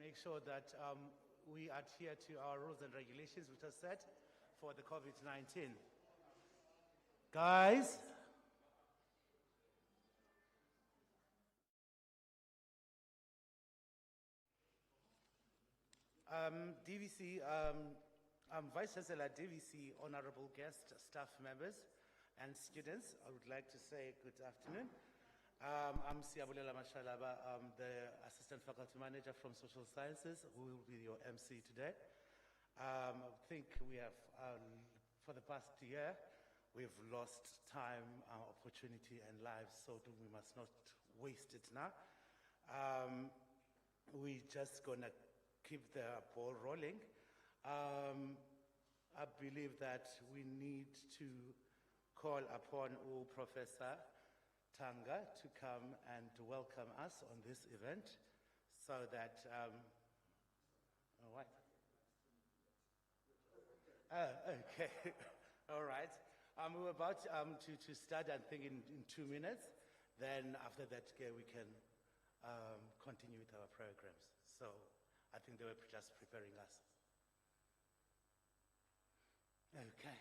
make sure that we adhere to our rules and regulations which are set for the COVID-19. Guys, DVC, Vice Chancellor DVC, honorable guests, staff members, and students, I would like to say good afternoon. I'm Siyabulela Mashalaba, I'm the Assistant Faculty Manager from Social Sciences, who will be your MC today. I think we have, for the past year, we've lost time, opportunity, and lives, so we must not waste it now. We're just gonna keep the ball rolling. I believe that we need to call upon Professor Tanga to come and welcome us on this event so that, all right. Okay, all right. We're about to start, I think, in 2 minutes. Then after that, we can continue with our programs. So I think they were just preparing us. Okay.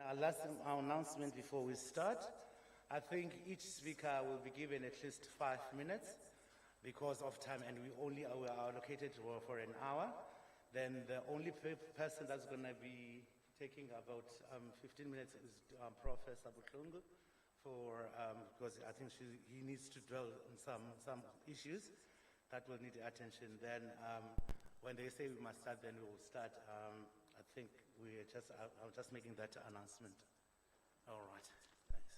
Our last announcement before we start, I think each speaker will be given at least 5 minutes because of time, and we are allocated for an hour. Then the only person that's going to be taking about 15 minutes is Professor Butlungu, because I think he needs to dwell on some issues that will need attention. Then when they say we must start, then we will start. I think I'm just making that announcement. All right, thanks.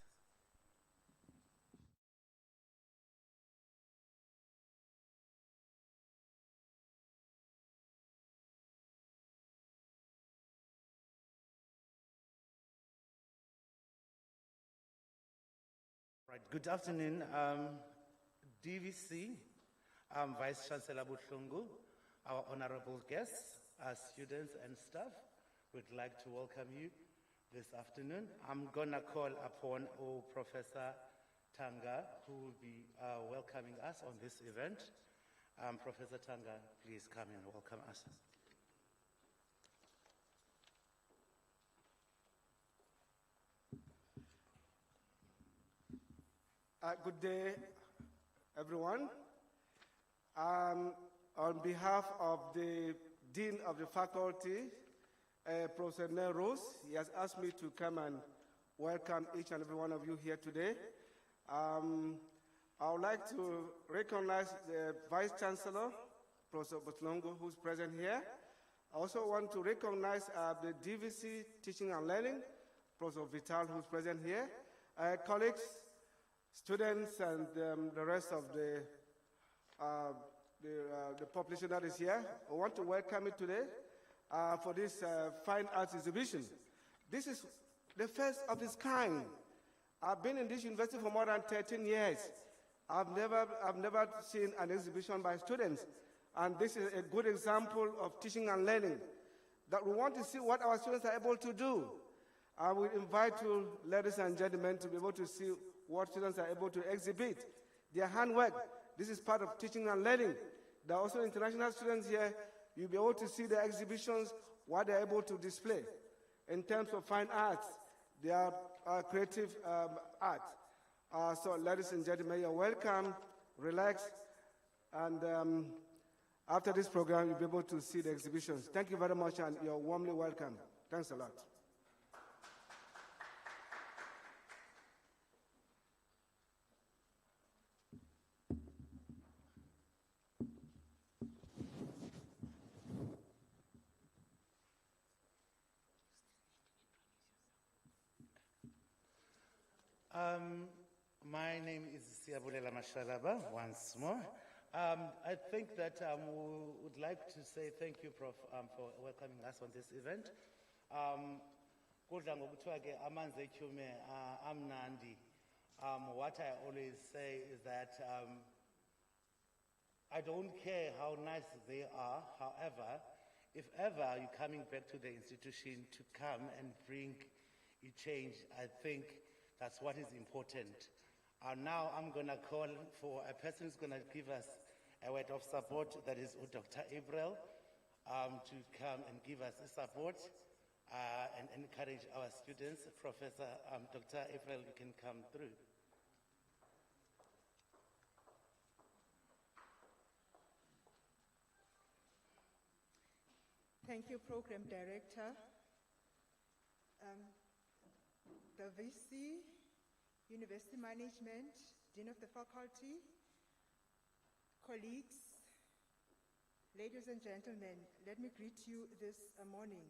Right, good afternoon, DVC, Vice Chancellor Butlungu, our honorable guests, our students and staff. We'd like to welcome you this afternoon. I'm gonna call upon Professor Tanga, who will be welcoming us on this event. Professor Tanga, please come and welcome us. Good day, everyone. On behalf of the Dean of the Faculty, Professor Rose, he has asked me to come and welcome each and every one of you here today. I would like to recognize the Vice Chancellor, Professor Butlungu, who's present here. I also want to recognize the DVC Teaching and Learning, Professor Vital, who's present here. Colleagues, students, and the rest of the population that is here, I want to welcome you today for this fine arts exhibition. This is the first of its kind. I've been in this university for more than 13 years. I've never seen an exhibition by students, and this is a good example of teaching and learning, that we want to see what our students are able to do. I will invite you, ladies and gentlemen, to be able to see what students are able to exhibit, their handwork. This is part of teaching and learning. There are also international students here. You'll be able to see the exhibitions, what they're able to display. In terms of fine arts, they are creative art. So ladies and gentlemen, you're welcome, relax, and after this program, you'll be able to see the exhibitions. Thank you very much, and you're warmly welcome. Thanks a lot. My name is Siyabulela Mashalaba, once more. I think that we would like to say thank you, Prof, for welcoming us on this event. Kudla ngokuthiwa ke amanzi etyhume amnandi What I always say is that I don't care how nice they are. However, if ever you're coming back to the institution to come and bring a change, I think that's what is important. Now I'm going to call for a person who's going to give us a word of support, that is Dr. April, to come and give us a support and encourage our students. Professor Dr. April, you can come through. Thank you, Program Director. The VC, University Management, Dean of the Faculty, colleagues, ladies and gentlemen, let me greet you this morning.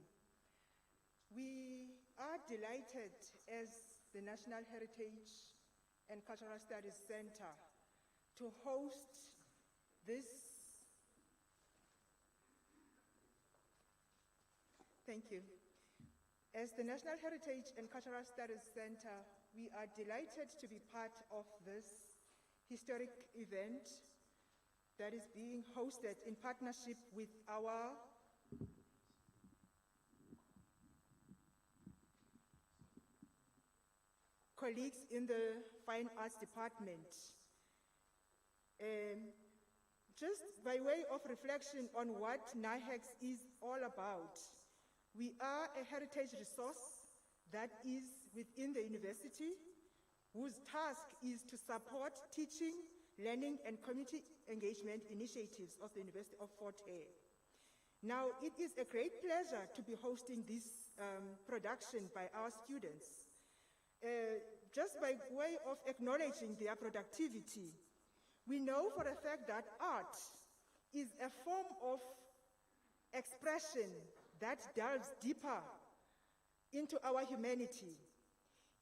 We are delighted as the National Heritage and Cultural Studies Center to host this. Thank you. As the National Heritage and Cultural Studies Center, we are delighted to be part of this historic event that is being hosted in partnership with our colleagues in the Fine Arts Department. Just by way of reflection on what NIHEX is all about, we are a heritage resource that is within the university, whose task is to support teaching, learning, and community engagement initiatives of the University of Fort Hare. Now, it is a great pleasure to be hosting this production by our students. Just by way of acknowledging their productivity, we know for a fact that art is a form of expression that delves deeper into our humanity.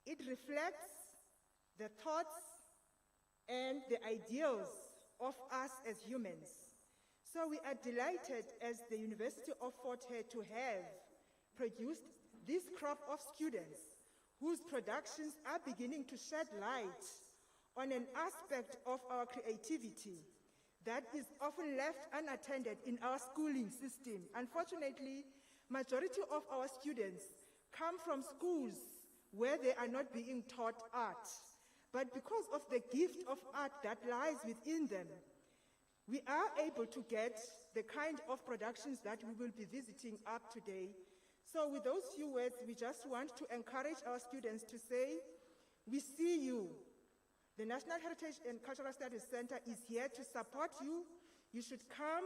It reflects the thoughts and the ideals of us as humans. So we are delighted as the University of Fort Hare to have produced this crop of students whose productions are beginning to shed light on an aspect of our creativity that is often left unattended in our schooling system. Unfortunately, majority of our students come from schools where they are not being taught art. But because of the gift of art that lies within them, we are able to get the kind of productions that we will be visiting up today. So with those few words, we just want to encourage our students to say, we see you. The National Heritage and Cultural Studies Center is here to support you. You should come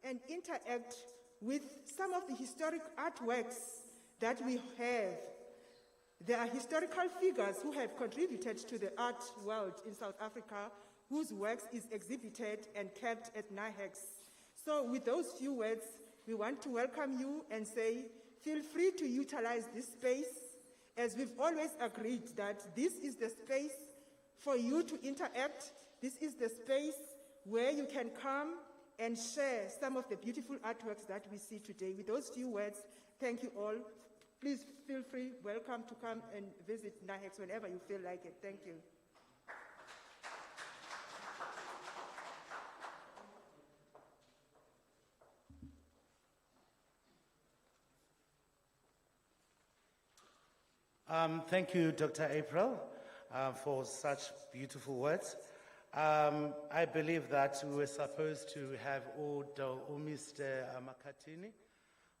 and interact with some of the historic artworks that we have. There are historical figures who have contributed to the art world in South Africa, whose works is exhibited and kept at NIHEX. So with those few words, we want to welcome you and say, feel free to utilize this space, as we've always agreed that this is the space for you to interact. This is the space where you can come and share some of the beautiful artworks that we see today. With those few words, thank you all. Please feel free, welcome to come and visit NIHEX whenever you feel like it. Thank you. Thank you, Dr. April, for such beautiful words. I believe that we were supposed to have Mr. Makatini,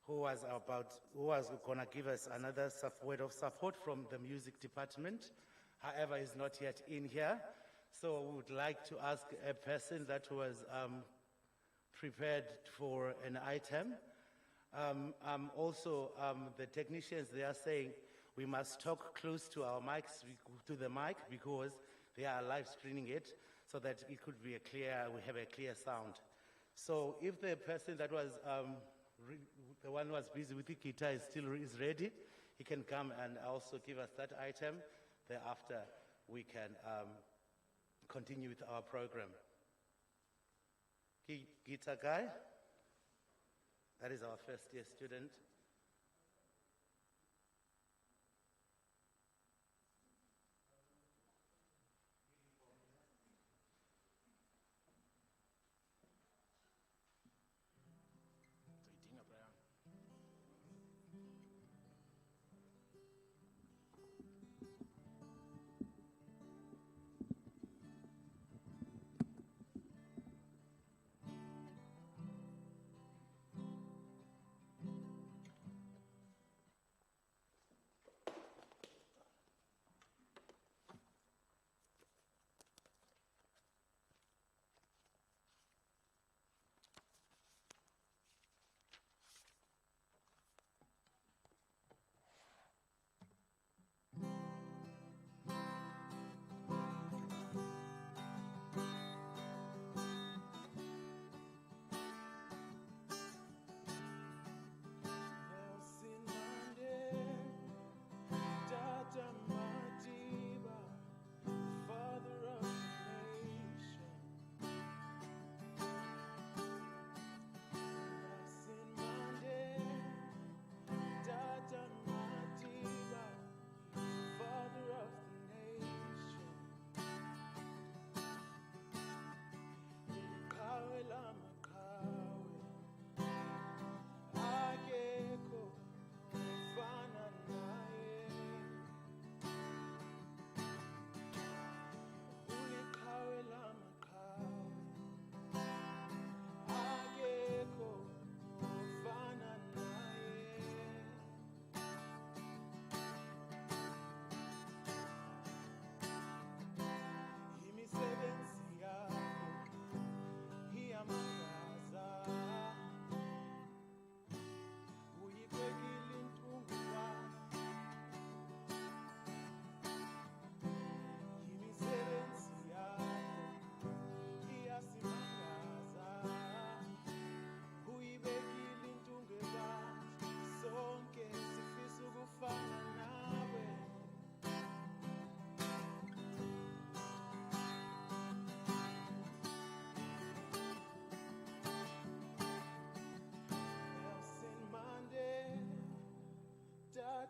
who was going to give us another word of support from the music department. However, he's not yet in here. So we would like to ask a person that was prepared for an item. Also, the technicians, they are saying we must talk close to our mics, to the mic, because they are live screening it, so that it could be we have a clear sound. So if the person that was, the one who was busy with the guitar is ready, he can come and also give us that item. Thereafter, we can continue with our program. Guitar guy, that is our first year student.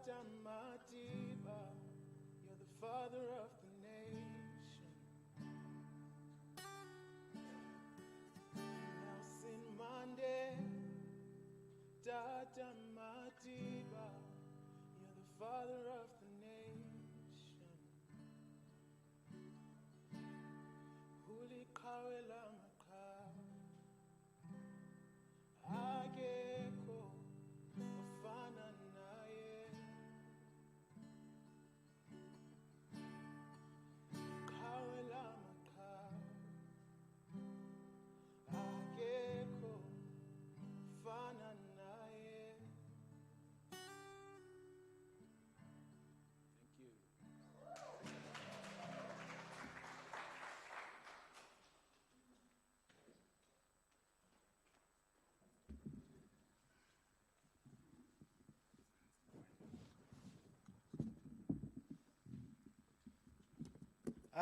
Tata Madiba, you're the father of the nation. Nelson Mandela, Tata Madiba, you're the father of the nation. Huli Kawela Makau, Ageko, Ofana Naye. Kawela Makau, Ageko, Ofana Naye.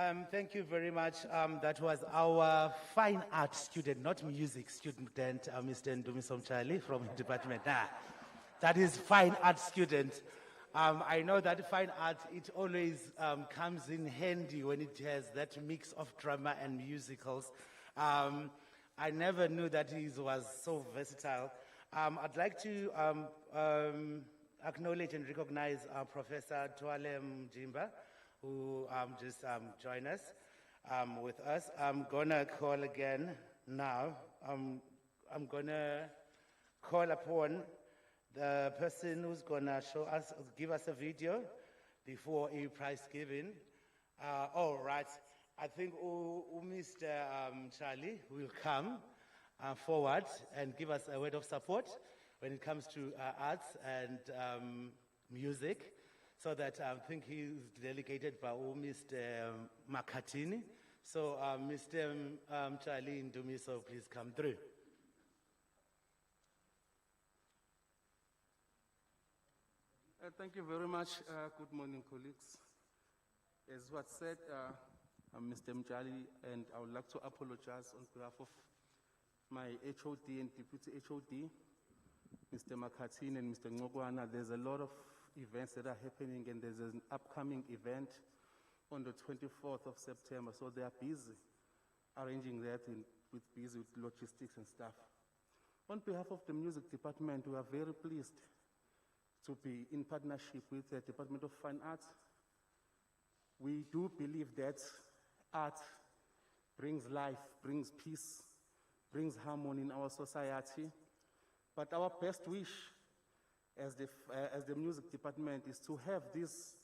Thank you. Thank you very much. That was our fine art student, not music student, Mr. Ndumiso Mchali from the department. That is fine art student. I know that fine art, it always comes in handy when it has that mix of drama and musicals. I never knew that he was so versatile. I'd like to acknowledge and recognize Professor Twale Mjimba, who just joined us with us. I'm gonna call again now. I'm gonna call upon the person who's gonna give us a video before a prize giving. All right, I think Mr. Charlie will come forward and give us a word of support when it comes to arts and music. So that I think he's delegated by Mr. Makatini. So Mr. Charlie Ndumiso, please come through. Thank you very much. Good morning, colleagues. As was said, I'm Mr. Mjali, and I would like to apologize on behalf of my HOD and Deputy HOD, Mr. Makatini and Mr. Ngogwana. There's a lot of events that are happening, and there's an upcoming event on the 24th of September, so they are busy arranging that busy with logistics and stuff. On behalf of the music department, we are very pleased to be in partnership with the Department of Fine Arts. We do believe that art brings life, brings peace, brings harmony in our society, but our best wish as the music department is to have these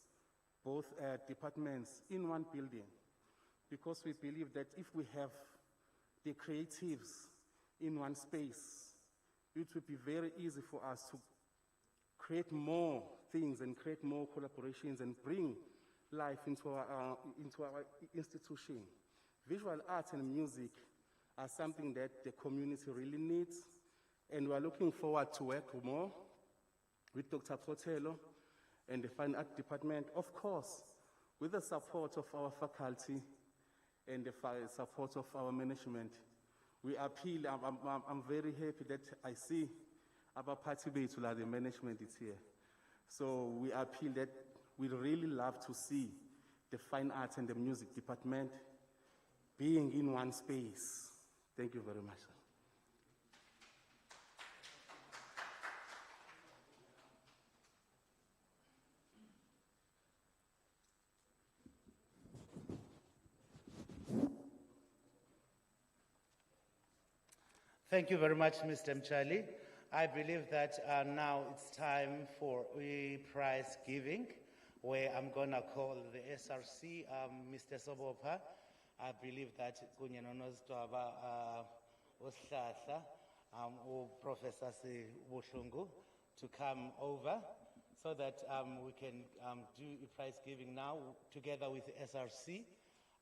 both departments in one building, because we believe that if we have the creatives in one space, it would be very easy for us to create more things and create more collaborations and bring life into our institution. Visual arts and music are something that the community really needs, and we are looking forward to work more with Dr. Potelo and the Fine Art Department, of course, with the support of our faculty and the support of our management. We appeal, I'm very happy that I see our party base, the management is here. So we appeal that we'd really love to see the Fine Arts and the Music Department being in one space. Thank you very much. Thank you very much, Mr. Mchali. I believe that now it's time for a prize giving, where I'm going to call the SRC, Mr. Sobopa. I believe that Kunyanonos Dwaba Oslahla, Professor Bushungu, to come over so that we can do a prize giving now together with the SRC.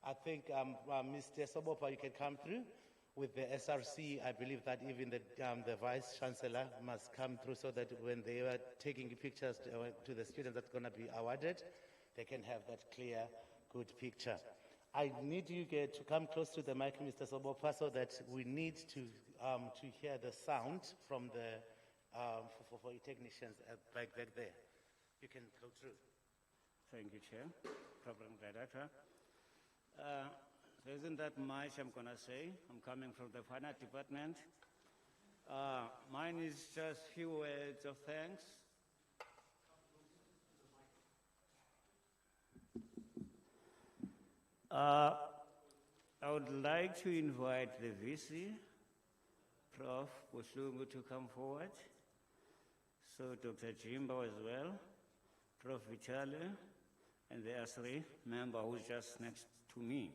I think Mr. Sobopa, you can come through with the SRC. I believe that even the Vice Chancellor must come through so that when they are taking pictures to the students that's going to be awarded, they can have that clear, good picture. I need you to come close to the mic, Mr. Sobopa, so that we need to hear the sound from the for technicians back there. you can go through. Thank you, Chair. Program Director. There isn't that much I'm going to say. I'm coming from the Finance Department. Mine is just few words of thanks. I would like to invite the VC, Prof. Buhlungu, to come forward. So Dr. Jimbo as well, Prof. Vitale, and the S3 member who's just next to me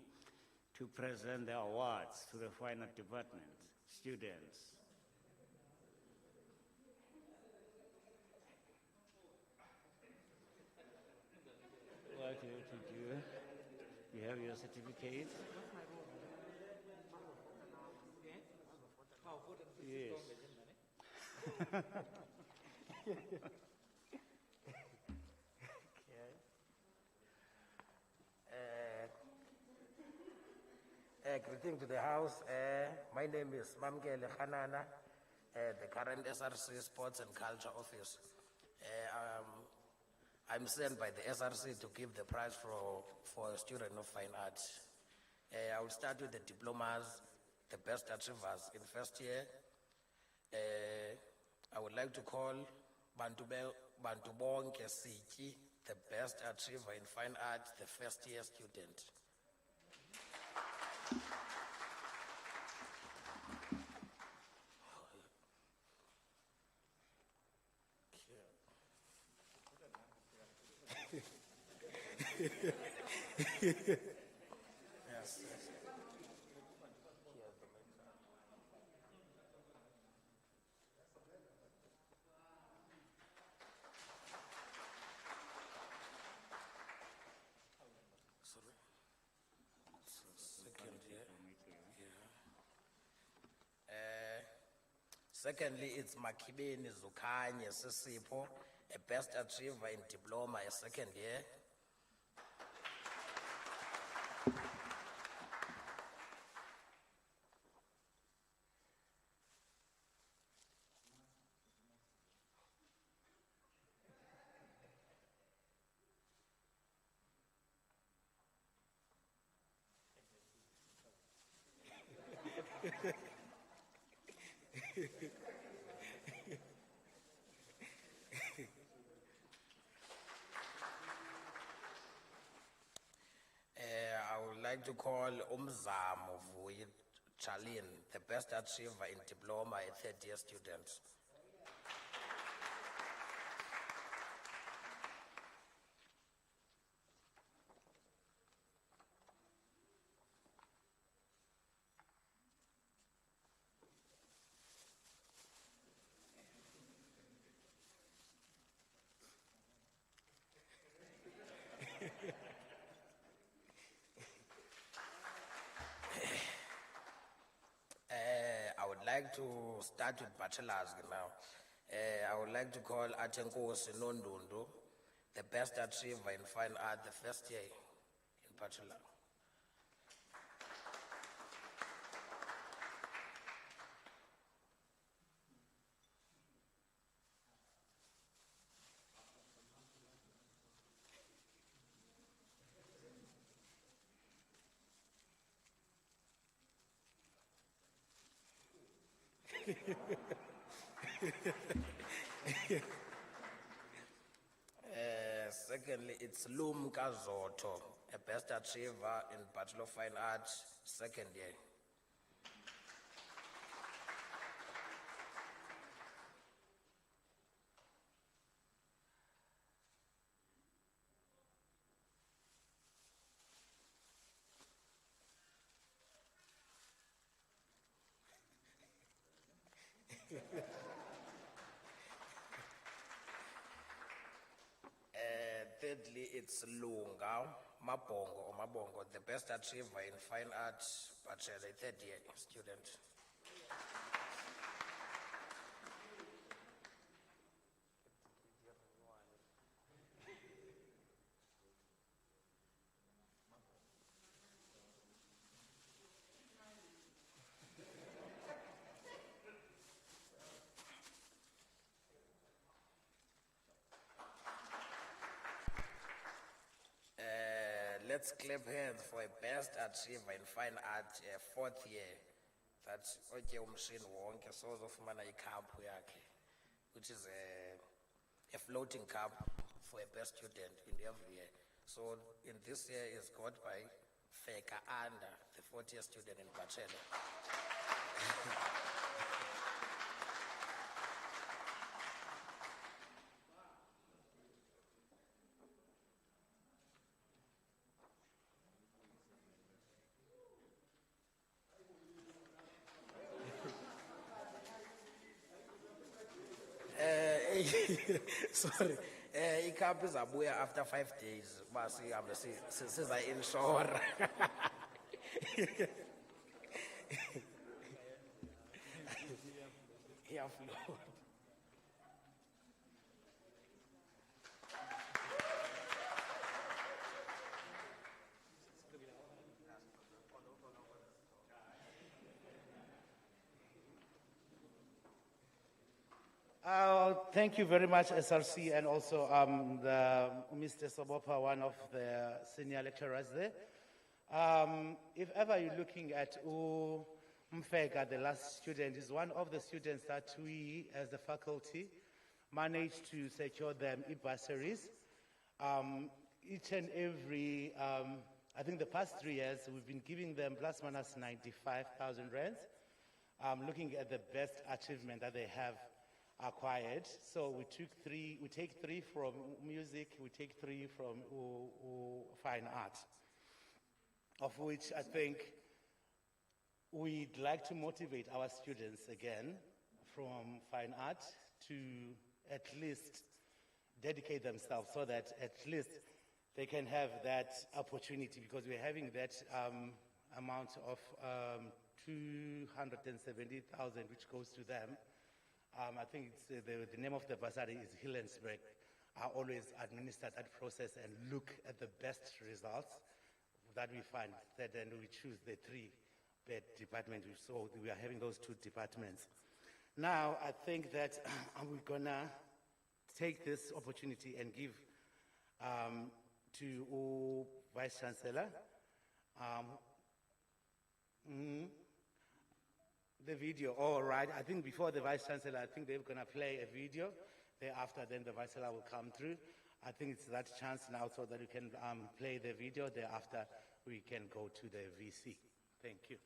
to present the awards to the Finance Department students. What you have to do, you have your certificate. Yes. Greeting to the House. My name is Mamkele Khanana, the current SRC Sports and Culture Office. I'm sent by the SRC to give the prize for a student of fine arts. I will start with the diplomas, the best achievers in first year. I would like to call Bantu Bonke Siki, the best achiever in fine arts, the first year student. Yes. Secondly, it's Makibeni Zukanye Sisipo, a best achiever in diploma, a second year. I would like to call Umzamo Vuyi Chalin, the best achiever in diploma, a third year student. I would like to start with bachelors now. I would like to call Atenkosi Nondundu, the best achiever in fine art, the first year in bachelor. Secondly, it's Lum Kazoto, a best achiever in Bachelor of Fine Arts, second year. Thirdly, it's Lunga Mabongo, the best achiever in fine arts, bachelor, third year student. let's clap hands for a best achiever in fine art, fourth year. That's okay, umshini wonke sozofumana ikhaphu yakhe, which is a floating cup for a best student in every year. So in this year is got by Feka Anda, the 40th student in Bachelor. Sorry, ikhaphu izabuya after 5 days. Basi hambe siza insure. Iyaflow. Thank you very much, SRC, and also Mr. Sobopa, one of the senior lecturers there. If ever you're looking at Mfega, the last student, is one of the students that we, as the faculty, managed to secure them bursaries. Each and every, I think the past 3 years, we've been giving them plus minus 95,000 rands, looking at the best achievement that they have acquired. So we take three from music, we take 3 from fine art, of which I think we'd like to motivate our students again from fine art to at least dedicate themselves so that at least they can have that opportunity, because we're having that amount of 270,000 which goes to them. I think it's the name of the bursary is Hillensburg. I always administer that process and look at the best results that we find, that then we choose the 3 best departments. So we are having those 2 departments. Now, I think that we're gonna take this opportunity and give to Vice Chancellor the video. All right, I think before the Vice Chancellor, I think they're gonna play a video. Thereafter, then the Vice Chancellor will come through. I think it's that chance now so that we can play the video. Thereafter, we can go to the VC. Thank you.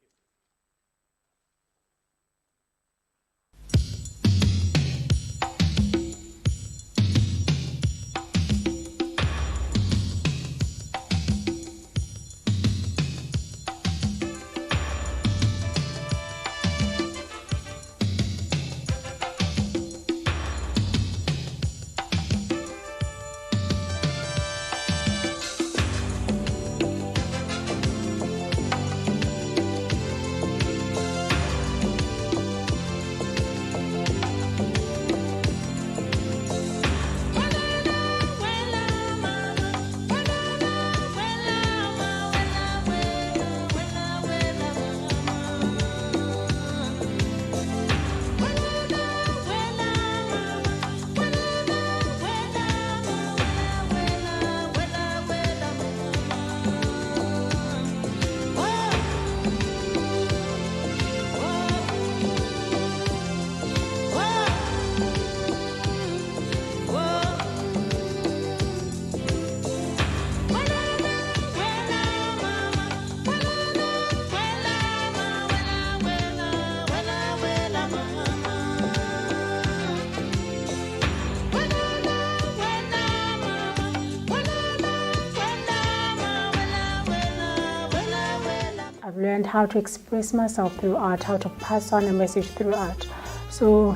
I've learned how to express myself through art, how to pass on a message through art. So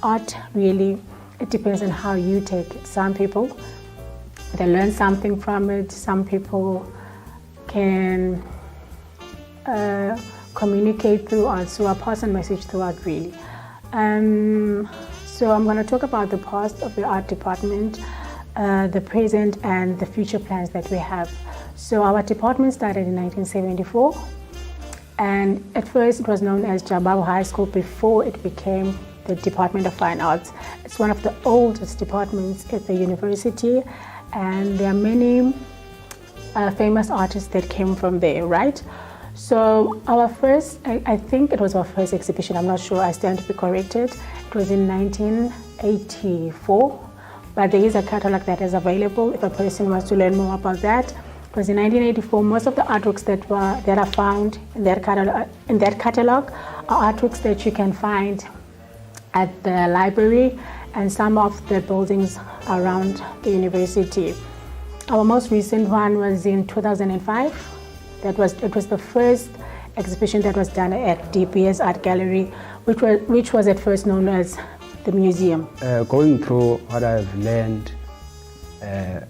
art really, it depends on how you take it. Some people, they learn something from it. Some people can communicate through art, so I pass on message through art really. So I'm going to talk about the past of the art department, the present and the future plans that we have. So our department started in 1974, and at first it was known as Jabavu High School before it became the Department of Fine Arts. It's one of the oldest departments at the university, and there are many famous artists that came from there, right? So our first, I think it was our first exhibition, I'm not sure, I stand to be corrected. It was in 1984, but there is a catalog that is available if a person wants to learn more about that. It was in 1984. Most of the artworks that are found in that catalog are artworks that you can find at the library and some of the buildings around the university. Our most recent one was in 2005. It was the first exhibition that was done at DPS Art Gallery, which was at first known as the museum. Going through what I've learned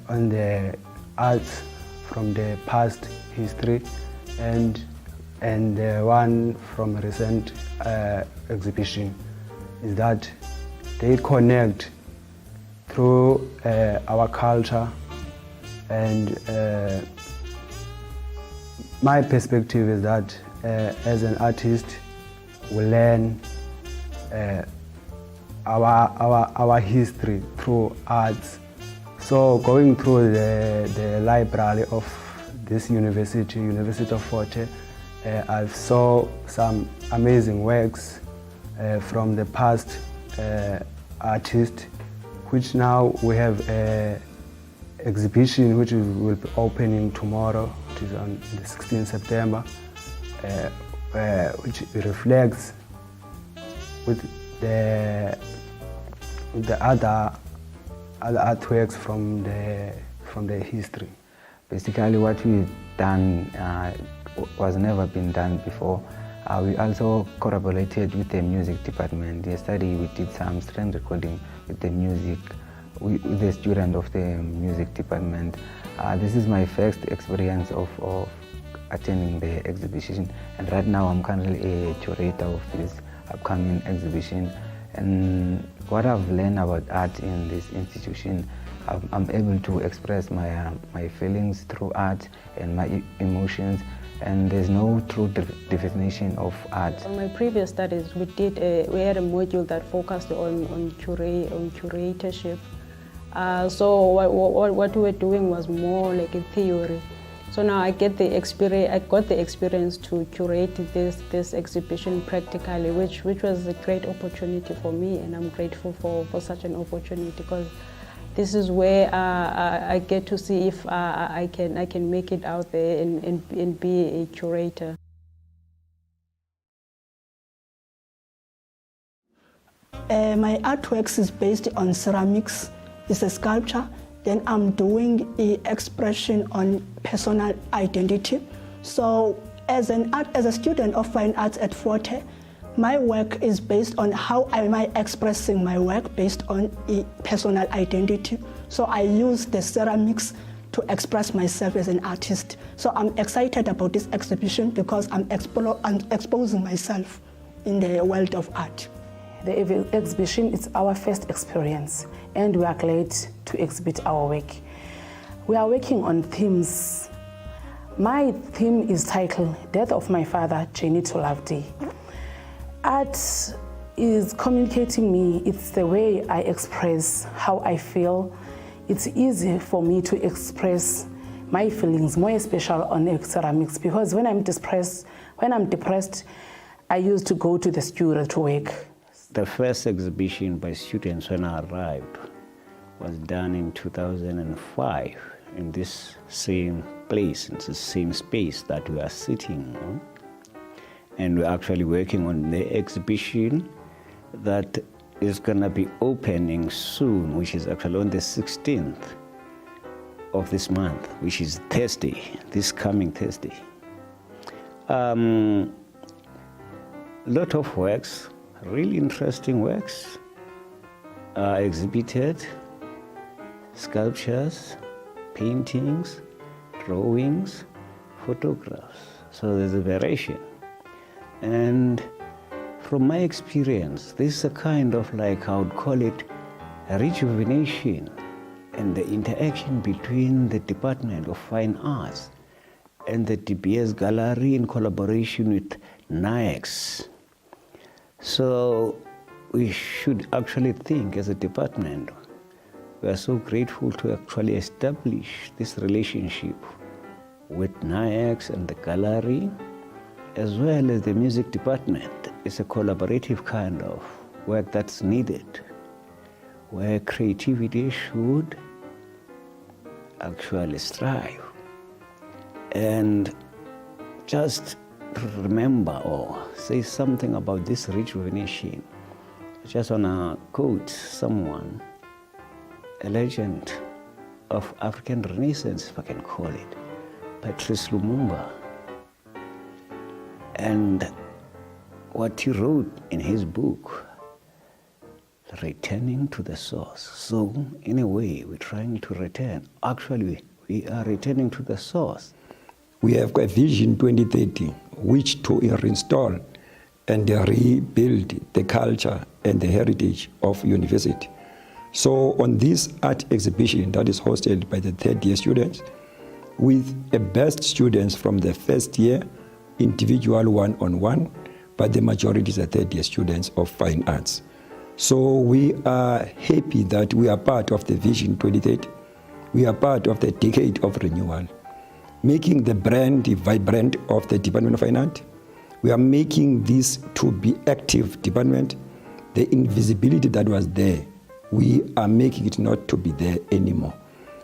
on the arts from the past history and the one from recent exhibition is that they connect through our culture, and my perspective is that as an artist we learn our history through arts. So going through the library of this University of Fort Hare, I saw some amazing works from the past artists, which now we have an exhibition which will be opening tomorrow, which is on the 16th September, which reflects with the other artworks from the history. Basically, what we've done was never been done before. We also collaborated with the music department. Yesterday, we did some strength recording with the music, with the student of the music department. This is my first experience of attending the exhibition, and right now I'm currently a curator of this upcoming exhibition. And what I've learned about art in this institution, I'm able to express my feelings through art and my emotions, and there's no true definition of art. On my previous studies, we had a module that focused on curatorship. So what we were doing was more like a theory. So now I got the experience to curate this exhibition practically, which was a great opportunity for me, and I'm grateful for such an opportunity, because this is where I get to see if I can make it out there and be a curator. My artworks is based on ceramics. It's a sculpture. Then I'm doing an expression on personal identity. So as a student of fine arts at Fort Hare, my work is based on how am I expressing my work based on a personal identity. So I use the ceramics to express myself as an artist. So I'm excited about this exhibition because I'm exposing myself in the world of art. The exhibition is our first experience, and we are glad to exhibit our work. We are working on themes. My theme is titled Death of My Father, Journey to Love Day. Art is communicating me. It's the way I express how I feel. It's easy for me to express my feelings, more especially on ceramics, because when I'm depressed, I used to go to the studio to work. The first exhibition by students when I arrived was done in 2005 in this same place, in the same space that we are sitting on. And we're actually working on the exhibition that is going to be opening soon, which is actually on the 16th of this month, which is Thursday, this coming Thursday. Lot of works, really interesting works are exhibited, sculptures, paintings, drawings, photographs. So there's a variation. And from my experience, this is a kind of like, I would call it a rejuvenation and the interaction between the Department of Fine Arts and the DBS Gallery in collaboration with NIAX. So we should actually think as a department, we are so grateful to actually establish this relationship with NIAX and the gallery, as well as the music department. It's a collaborative kind of work that's needed, where creativity should actually strive. And just remember or say something about this rejuvenation. I just want to quote someone, a legend of African Renaissance, if I can call it, Patrice Lumumba. And what he wrote in his book, Returning to the Source. So, in a way, we're trying to return. Actually, we are returning to the source. We have a Vision 2030, which to reinstall and rebuild the culture and the heritage of university. So on this art exhibition that is hosted by the third-year students, with the best students from the first year, individual one-on-one, but the majority is the third-year students of fine arts. So we are happy that we are part of the Vision 2030. We are part of the decade of renewal, making the brand vibrant of the Department of Fine Art. We are making this to be active department. The invisibility that was there, we are making it not to be there anymore.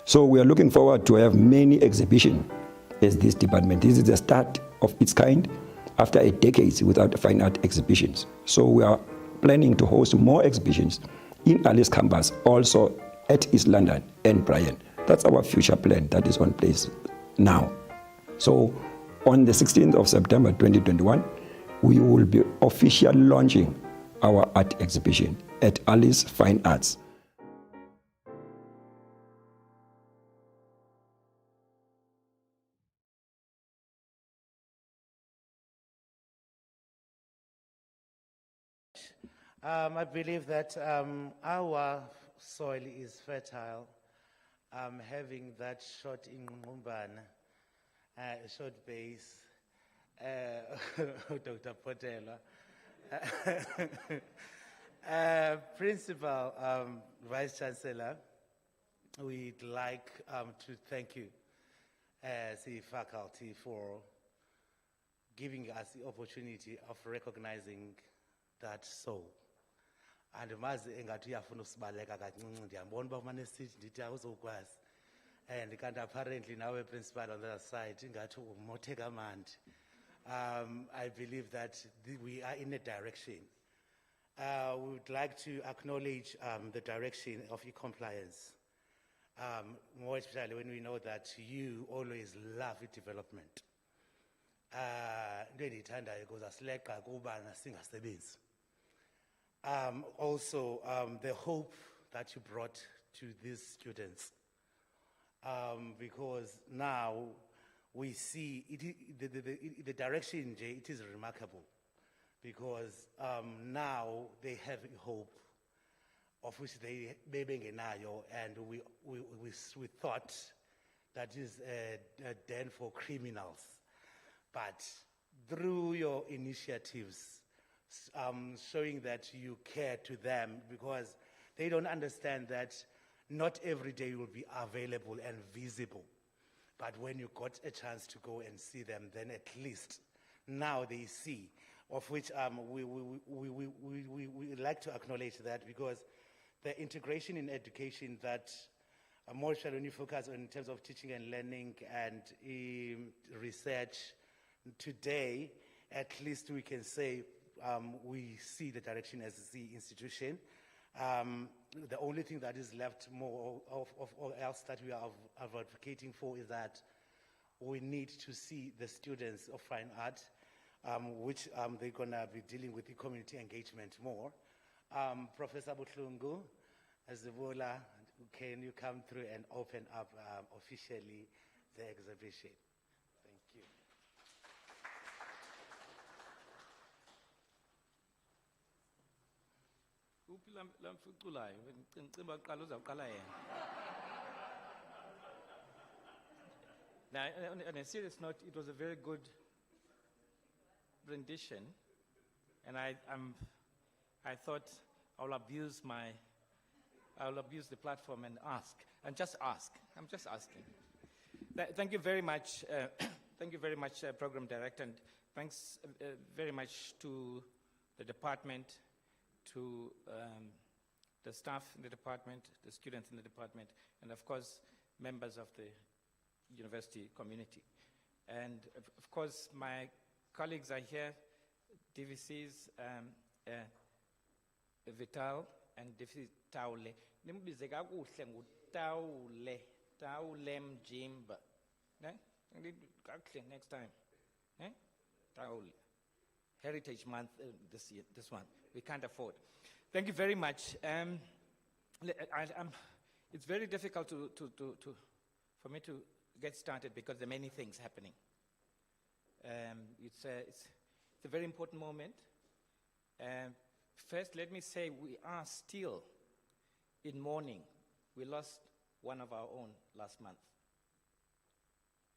So we are looking forward to have many exhibitions as this department. This is the start of its kind after a decade without fine art exhibitions. So we are planning to host more exhibitions in Alice campus, also at East London and Brian. That's our future plan that is on place now. So on the 16th of September 2021, we will be officially launching our art exhibition at Alice Fine Arts. I believe that our soil is fertile. Having that short in Ngumbana, short base, Dr. Potela, Principal, Vice Chancellor, we'd like to thank you as a faculty for giving us the opportunity of recognizing that soul. And mazi engathi uyafuna usibaleka kancinci ndiyambona uba kumane sithi ndithi awuzokwazi and kanti apparently nawe principal on the other side ingathi umothe kamandi. I believe that we are in a direction. We would like to acknowledge the direction of e-compliance, more especially when we know that you always love development. Into endiyithandayo because asileqa kubana singasebenzi. Also, the hope that you brought to these students, because now we see the direction, Jay, it is remarkable, because now they have a hope of which they bengenayo, and we thought that is a den for criminals. But through your initiatives, showing that you care to them, because they don't understand that not every day will be available and visible. But when you got a chance to go and see them, then at least now they see, of which we like to acknowledge that, because the integration in education that more when you focus on in terms of teaching and learning and research, today, at least we can say we see the direction as the institution. The only thing that is left more of all else that we are advocating for is that we need to see the students of fine art, which they're gonna be dealing with the community engagement more. Professor Butlungu, Azebola, can you come through and open up officially the exhibition? Thank you. Now, on a serious note, it was a very good rendition, and I thought I'll abuse the platform and ask, and just ask. I'm just asking. Thank you very much. Thank you very much, Program Director, and thanks very much to the department, to the staff in the department, the students in the department, and of course, members of the university community. And of course, my colleagues are here, DVCs, Vital and DVC Taule. Nimbize kakuhle nguTaule, Taule Mjimba. Kakuhle next time. Taule. Heritage Month this year, this one. We can't afford. Thank you very much. It's very difficult for me to get started because there are many things happening. It's a very important moment. First, let me say we are still in mourning. We lost one of our own last month.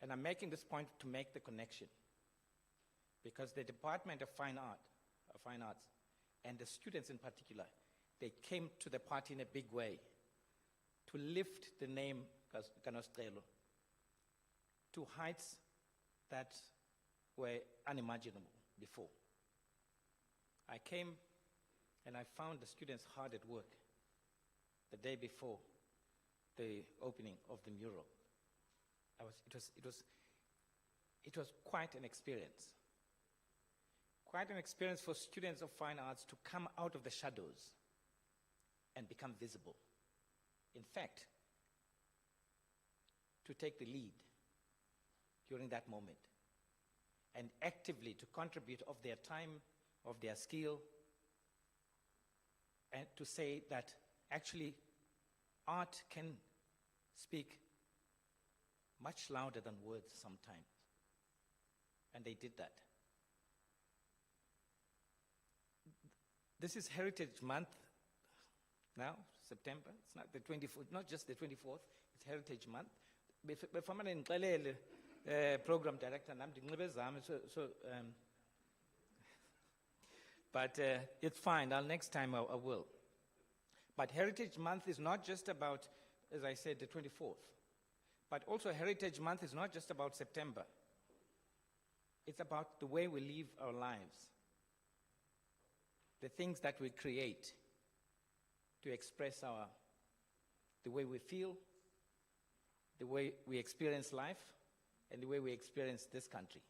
And I'm making this point to make the connection because the Department of Fine Arts, and the students in particular, they came to the party in a big way to lift the name Kanostrelo to heights that were unimaginable before. I came and I found the students hard at work the day before the opening of the mural. It was quite an experience. Quite an experience for students of fine arts to come out of the shadows and become visible. In fact, to take the lead during that moment and actively to contribute of their time, of their skill, and to say that actually art can speak much louder than words sometimes. And they did that. This is Heritage Month now, September. It's not the 24th, not just the 24th, it's Heritage Month. Program Director, but it's fine, next time I will. But Heritage Month is not just about, as I said, the 24th. But also Heritage Month is not just about September. It's about the way we live our lives. The things that we create to express the way we feel, the way we experience life, and the way we experience this country.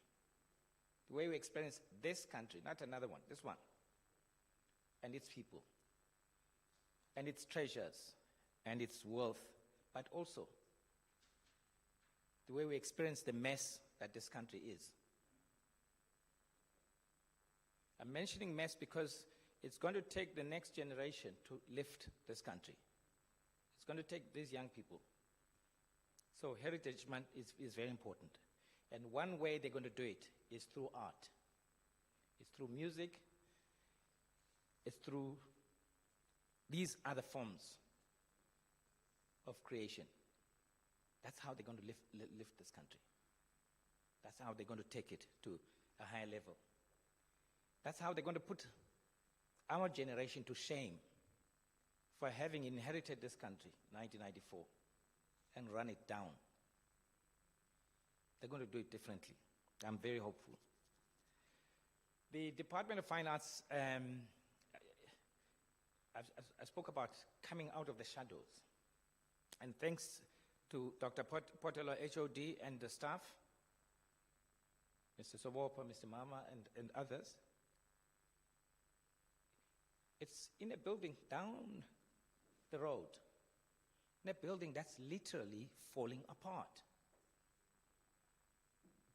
The way we experience this country, not another one, this one. And its people. And its treasures, and its wealth, but also the way we experience the mess that this country is. I'm mentioning mess because it's going to take the next generation to lift this country. It's going to take these young people. So Heritage Month is very important. And one way they're going to do it is through art. It's through music. It's through these other forms of creation. That's how they're going to lift this country. That's how they're going to take it to a higher level. That's how they're going to put our generation to shame for having inherited this country, 1994, and run it down. They're going to do it differently. I'm very hopeful. The Department of Fine Arts, I spoke about coming out of the shadows. And thanks to Dr. Potelo, HOD, and the staff, Mr. Sobopa, Mr. Mama, and others, it's in a building down the road, in a building that's literally falling apart.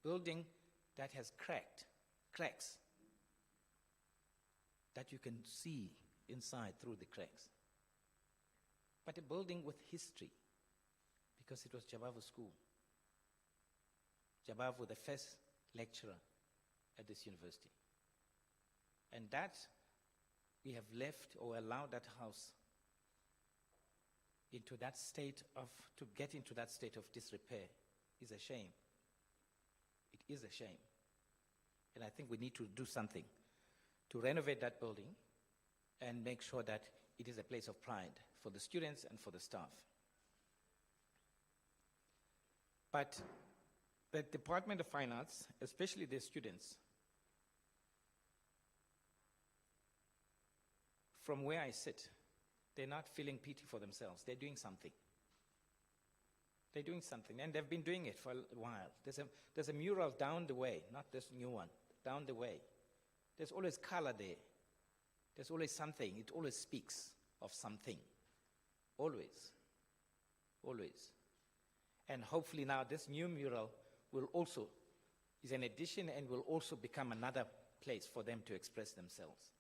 Building that has cracks that you can see inside through the cracks. But a building with history, because it was Jabavu School. Jabavu, the first lecturer at this university. And that we have left or allowed that house into that state to get into that state of disrepair is a shame. It is a shame. And I think we need to do something to renovate that building and make sure that it is a place of pride for the students and for the staff. But the Department of Fine Arts, especially the students, from where I sit, they're not feeling pity for themselves. They're doing something. They're doing something, and they've been doing it for a while. There's a mural down the way, not this new one, down the way. There's always color there. There's always something. It always speaks of something. Always. Always. And hopefully now this new mural is an addition and will also become another place for them to express themselves.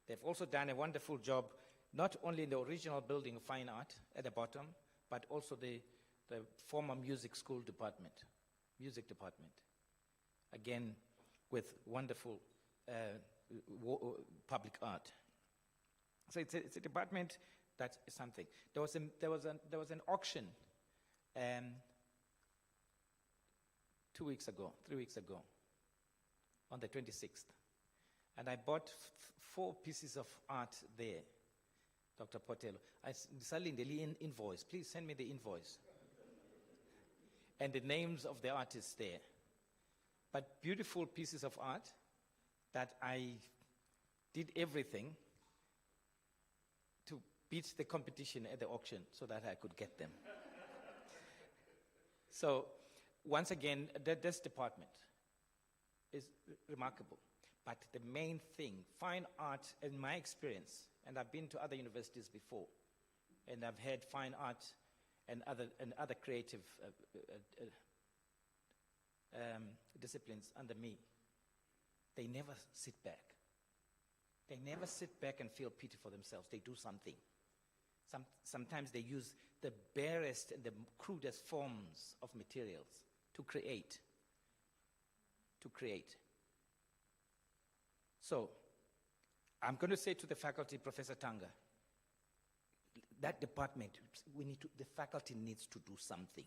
They've also done a wonderful job, not only in the original building of fine art at the bottom, but also the former music department. Again, with wonderful public art. So it's a department that's something. There was an auction 3 weeks ago, on the 26th. And I bought 4 pieces of art there, Dr. Potelo. I decided the invoice. Please send me the invoice. And the names of the artists there. But beautiful pieces of art that I did everything to beat the competition at the auction so that I could get them. So, once again, this department is remarkable. But the main thing, fine art, in my experience, and I've been to other universities before, and I've had fine art and other creative disciplines under me, they never sit back. They never sit back and feel pity for themselves. They do something. Sometimes they use the barest and the crudest forms of materials to create. So, I'm going to say to the faculty, Professor Tanga, that department, the faculty needs to do something.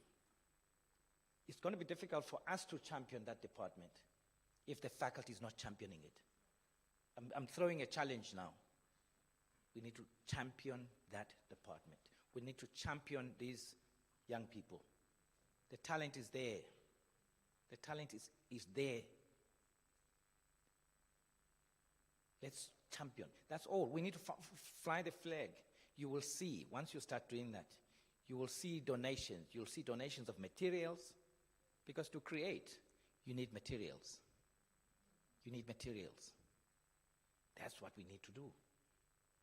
It's going to be difficult for us to champion that department if the faculty is not championing it. I'm throwing a challenge now. We need to champion that department. We need to champion these young people. The talent is there. The talent is there. Let's champion. That's all. We need to fly the flag. You will see, once you start doing that, you will see donations. You'll see donations of materials, because to create, you need materials. You need materials. That's what we need to do.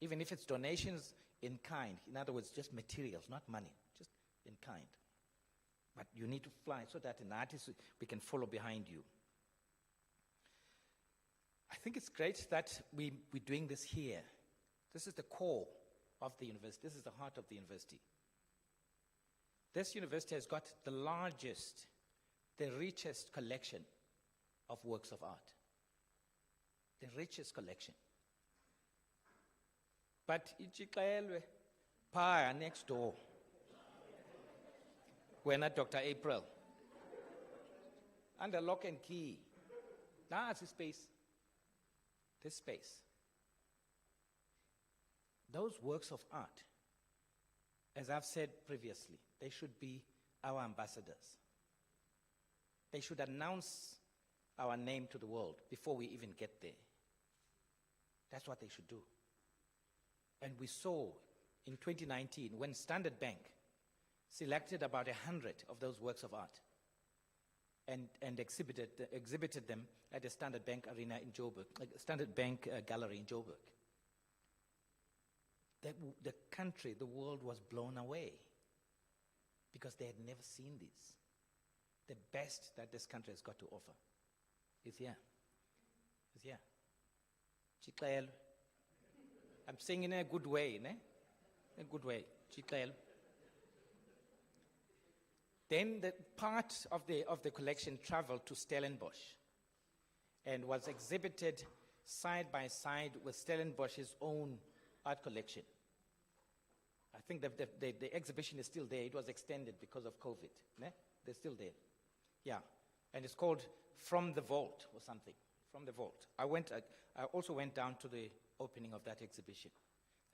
Even if it's donations in kind, in other words, just materials, not money, just in kind. But you need to fly so that an artist, we can follow behind you. I think it's great that we're doing this here. This is the core of the university. This is the heart of the university. This university has got the largest, the richest collection of works of art. The richest collection. But ichixelwe phaya next door. Wena Dr. April. Under lock and key. That's the space. This space. Those works of art, as I've said previously, they should be our ambassadors. They should announce our name to the world before we even get there. That's what they should do. And we saw in 2019 when Standard Bank selected about 100 of those works of art and exhibited them at the Standard Bank Arena in Joburg, Standard Bank Gallery in Joburg. The country, the world was blown away because they had never seen this. The best that this country has got to offer is here. Is here. Chixelwe. I'm saying in a good way, ne? In a good way. Chixelwe. Then the part of the collection traveled to Stellenbosch and was exhibited side by side with Stellenbosch's own art collection. I think the exhibition is still there. It was extended because of COVID. Ne? They're still there. Yeah. And it's called From the Vault or something. From the Vault. I also went down to the opening of that exhibition.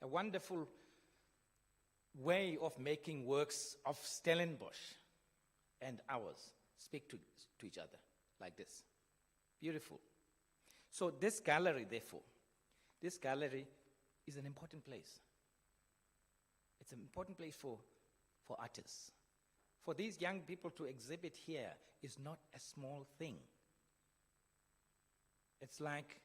A wonderful way of making works of Stellenbosch and hours speak to each other like this. Beautiful. So this gallery, therefore, this gallery is an important place. It's an important place for artists. For these young people to exhibit here is not a small thing. It's like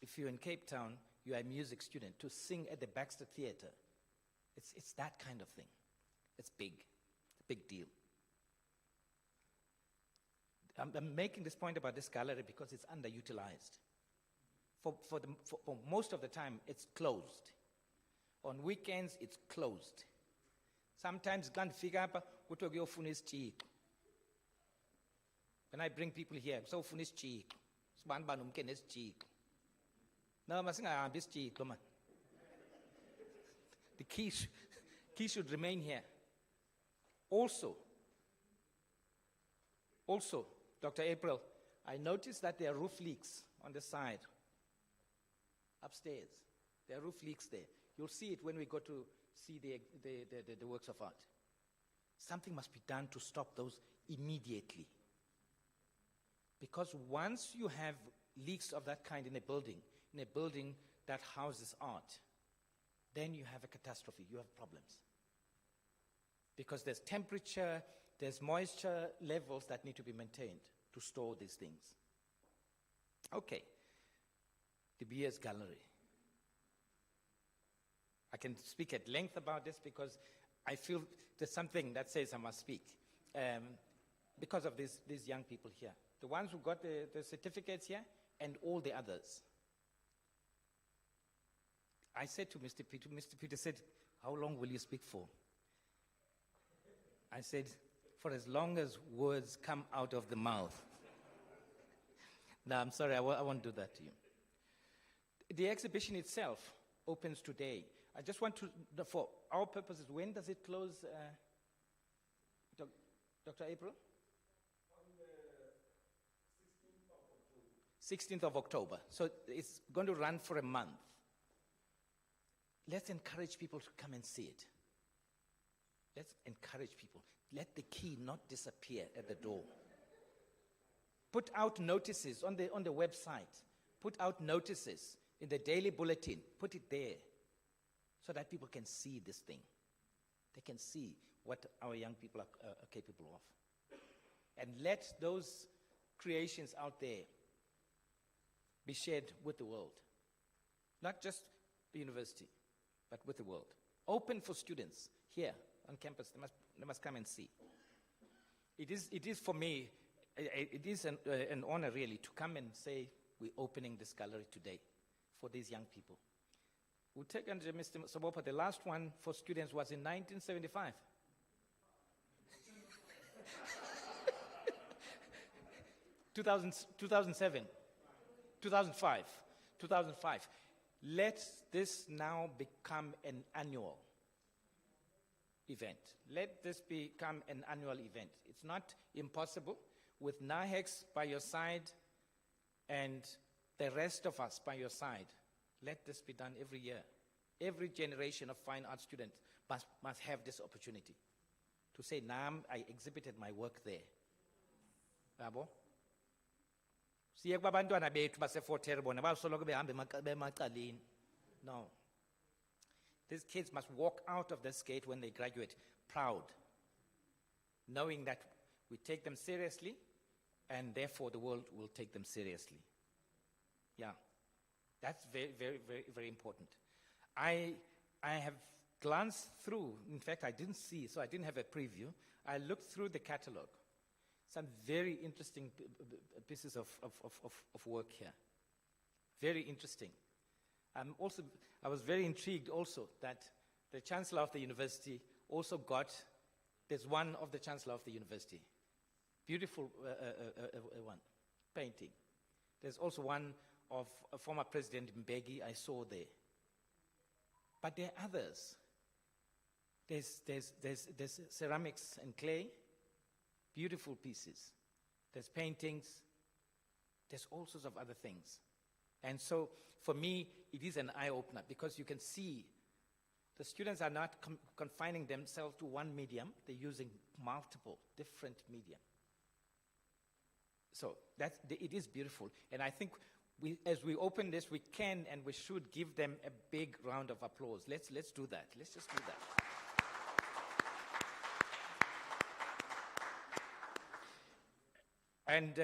if you're in Cape Town, you are a music student, to sing at the Baxter Theatre. It's that kind of thing. It's big. It's a big deal. I'm making this point about this gallery because it's underutilized. For most of the time, it's closed. On weekends, it's closed. Sometimes you can't figure out what to go for this cheek. When I bring people here, so for this cheek. No, I'm saying this cheek, come on. The key should remain here. Also, Dr. April, I noticed that there are roof leaks on the side, upstairs. There are roof leaks there. You'll see it when we go to see the works of art. Something must be done to stop those immediately. Because once you have leaks of that kind in a building that houses art, then you have a catastrophe, you have problems. Because there's temperature, there's moisture levels that need to be maintained to store these things. Okay, De Beers Gallery. I can speak at length about this because I feel there's something that says I must speak because of these young people here. The ones who got the certificates here and all the others. I said to Mr. Peter said, how long will you speak for? I said, for as long as words come out of the mouth. No, I'm sorry, I won't do that to you. The exhibition itself opens today. I just want to, for our purposes, when does it close, Dr. April? On the 16th of October. So it's going to run for a month. Let's encourage people to come and see it. Let's encourage people. Let the key not disappear at the door. Put out notices on the website. Put out notices in the daily bulletin. Put it there so that people can see this thing. They can see what our young people are capable of. And let those creations out there be shared with the world. Not just the university, but with the world. Open for students here on campus. They must come and see. It is for me, it is an honor really to come and say we're opening this gallery today for these young people. We'll take under Mr. Sobopa, the last one for students was in 1975. 2007, 2005. Let this now become an annual event. Let this become an annual event. It's not impossible. With NAHEX by your side and the rest of us by your side, let this be done every year. Every generation of fine art students must have this opportunity to say, Nam, I exhibited my work there. Yabo? No. These kids must walk out of this gate when they graduate proud, knowing that we take them seriously and therefore the world will take them seriously. Yeah, that's very, very, very, very important. I have glanced through, in fact, I didn't see, so I didn't have a preview. I looked through the catalog. Some very interesting pieces of work here. Very interesting. I was very intrigued also that the Chancellor of the University also got, there's one of the Chancellor of the University. Beautiful one, painting. There's also one of former President Mbeki I saw there. But there are others. There's ceramics and clay, beautiful pieces. There's paintings. There's all sorts of other things. And so, for me, it is an eye-opener because you can see The students are not confining themselves to one medium, they're using multiple, different medium. So it is beautiful. And I think as we open this, we can and we should give them a big round of applause. Let's do that. Let's just do that. And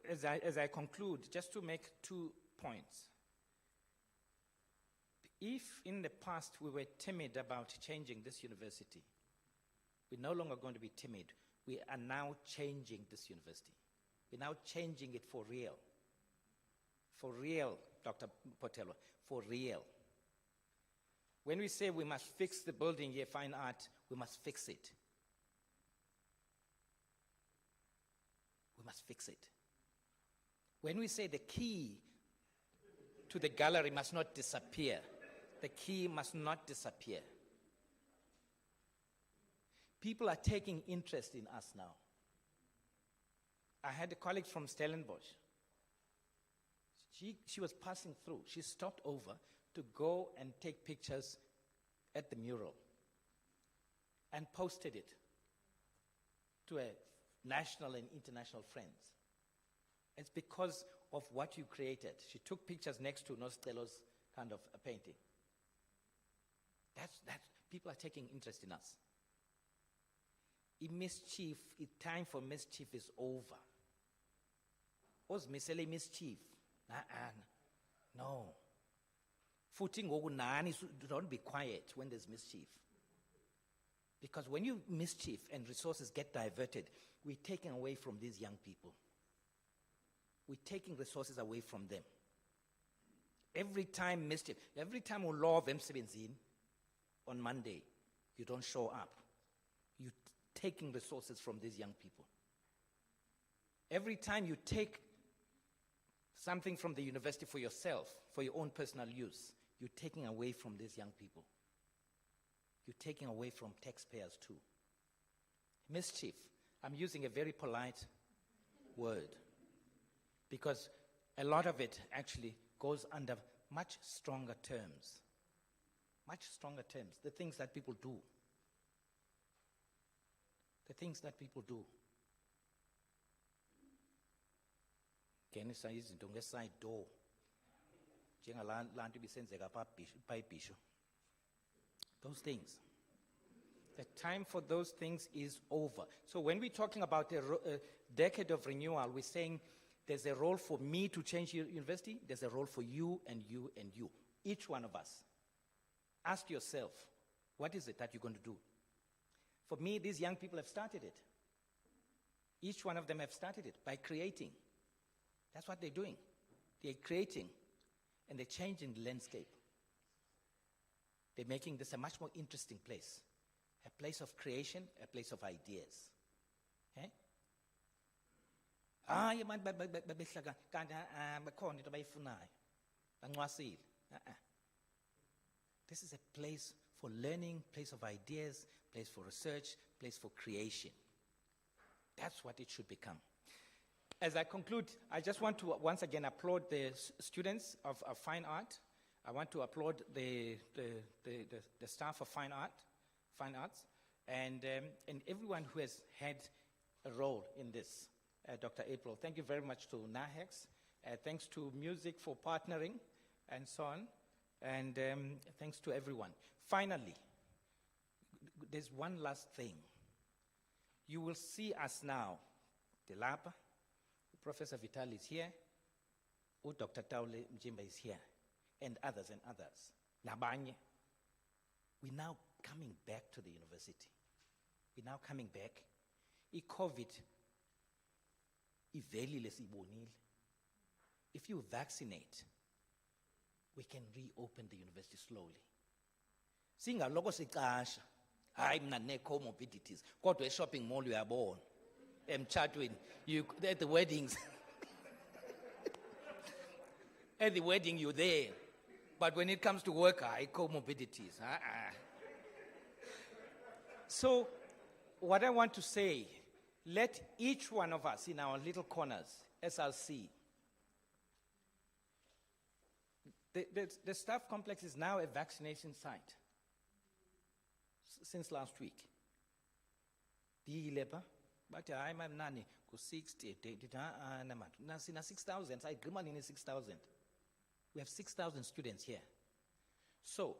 as I conclude, just to make 2 points. If in the past we were timid about changing this university, we're no longer going to be timid. We are now changing this university. We're now changing it for real. For real, Dr. Potelo, for real. When we say we must fix the building here, fine art, we must fix it. We must fix it. When we say the key to the gallery must not disappear, the key must not disappear. People are taking interest in us now. I had a colleague from Stellenbosch. She was passing through. She stopped over to go and take pictures at the mural and posted it to a national and international friends. It's because of what you created. She took pictures next to Nostello's kind of a painting. People are taking interest in us. Time for mischief is over. What's mischief? No. Don't be quiet when there's mischief. Because when you mischief and resources get diverted, we're taking away from these young people. We're taking resources away from them. Every time mischief, every time we love emsebenzini on Monday, you don't show up. You're taking resources from these young people. Every time you take something from the university for yourself, for your own personal use, you're taking away from these young people. You're taking away from taxpayers too. Mischief, I'm using a very polite word because a lot of it actually goes under much stronger terms. Much stronger terms, the things that people do. The things that people do. Ngenisa izinto nge-side door. Njengala nto ibisenzeka pha eBhisho. Those things. The time for those things is over. So when we're talking about a decade of renewal, we're saying there's a role for me to change your university, there's a role for you and you and you. Each one of us. Ask yourself, what is it that you're going to do? For me, these young people have started it. Each one of them have started it by creating. That's what they're doing. They're creating and they're changing the landscape. They're making this a much more interesting place. A place of creation, a place of ideas. Okay? This is a place for learning, place of ideas, place for research, place for creation. That's what it should become. As I conclude, I just want to once again applaud the students of fine art. I want to applaud the staff of fine arts, and everyone who has had a role in this. Dr. April, thank you very much to NAHEX. Thanks to Music for partnering, and so on. And thanks to everyone. Finally, there's one last thing. You will see us now. Delapa, Professor Vital is here, Dr. Taule Mjimba is here, and others. Nabanye. We're now coming back to the university. We're now coming back. COVID, if you vaccinate, we can reopen the university slowly. Singaloko siqasha, hayi mna ne-comorbidities, kodwa e-shopping mall uyabona, emtshatweni, at the weddings, at the wedding you're there, but when it comes to work, comorbidities. So, what I want to say, let each one of us in our little corners, SLC, the staff complex is now a vaccination site since last week. But I'm nani ku 60 na 6,000 I agree in 6,000. We have 6,000 students here. So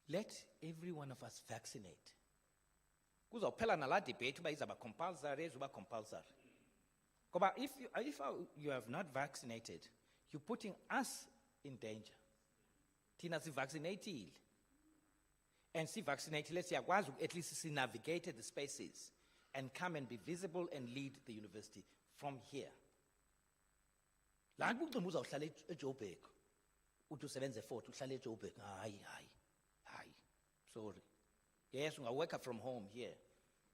let every one of us vaccinate. Kuzophela nala debate uba izaba compulsory izoba compulsory. Ngoba if you have not vaccinated, you're putting us in danger. Thina si-vaccinated. And si-vaccinated, siyakwazi at least navigate the spaces and come and be visible and lead the university from here. La kucimba uzawuhlala eJoburg. Uthi usebenze 40 uhlala eJoburg. Hayi. Sorry. Yes, I work from home here.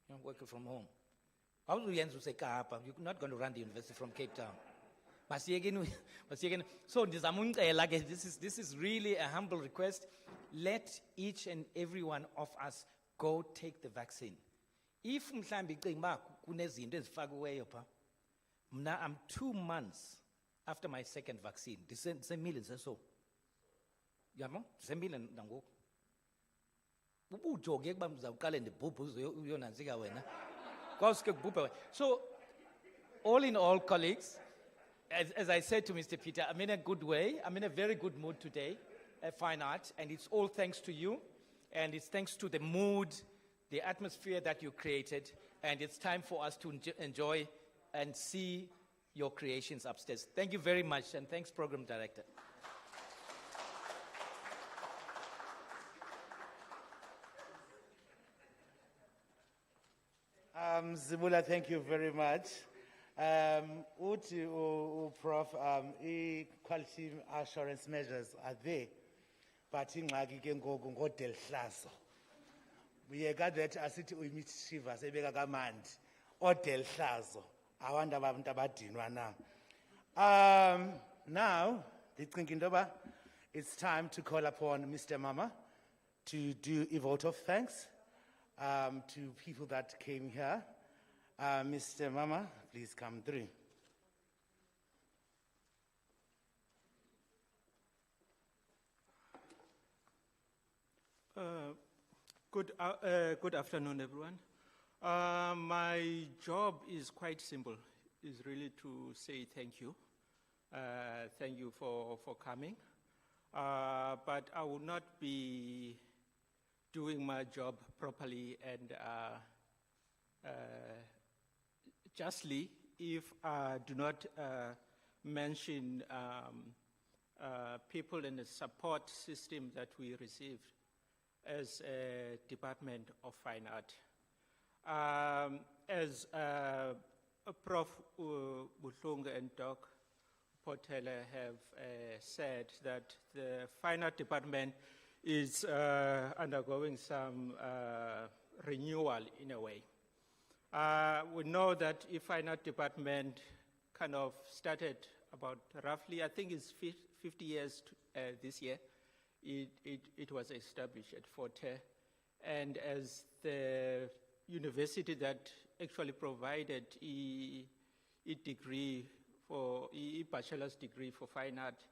I'm working from home. How do you answer Kapa? You're not going to run the university from Cape Town. So this is really a humble request. Let each and every one of us go take the vaccine. If I'm 2 months after my second vaccine. So all in all, colleagues, as I said to Mr. Peter, I'm in a good way. I'm in a very good mood today at Fine Art, and it's all thanks to you, and it's thanks to the mood, the atmosphere that you created, and it's time for us to enjoy and see your creations upstairs. Thank you very much, and thanks, Program Director. Zibula, thank you very much. Prof, quality assurance measures are there, but ingxaki ke ngoku ngodelhlazo. Uyeka that asithi uyimishiva sebeka kamandi. Odelhlazo abantu abantu abadinwa na. Now, ndicinga into yoba it's time to call upon Mr. Mama to do a vote of thanks to people that came here. Mr. Mama, please come through. Good afternoon, everyone. My job is quite simple. It's really to say thank you. Thank you for coming. But I will not be doing my job properly and justly if I do not mention people in the support system that we received as a Department of Fine Art. As Prof. Buhlungu and Doc Potele have said, that the Fine Art Department is undergoing some renewal in a way. We know that the Fine Art Department kind of started about roughly, I think it's 50 years this year. It was established at Forte, and as the university that actually provided a degree for a bachelor's degree for fine art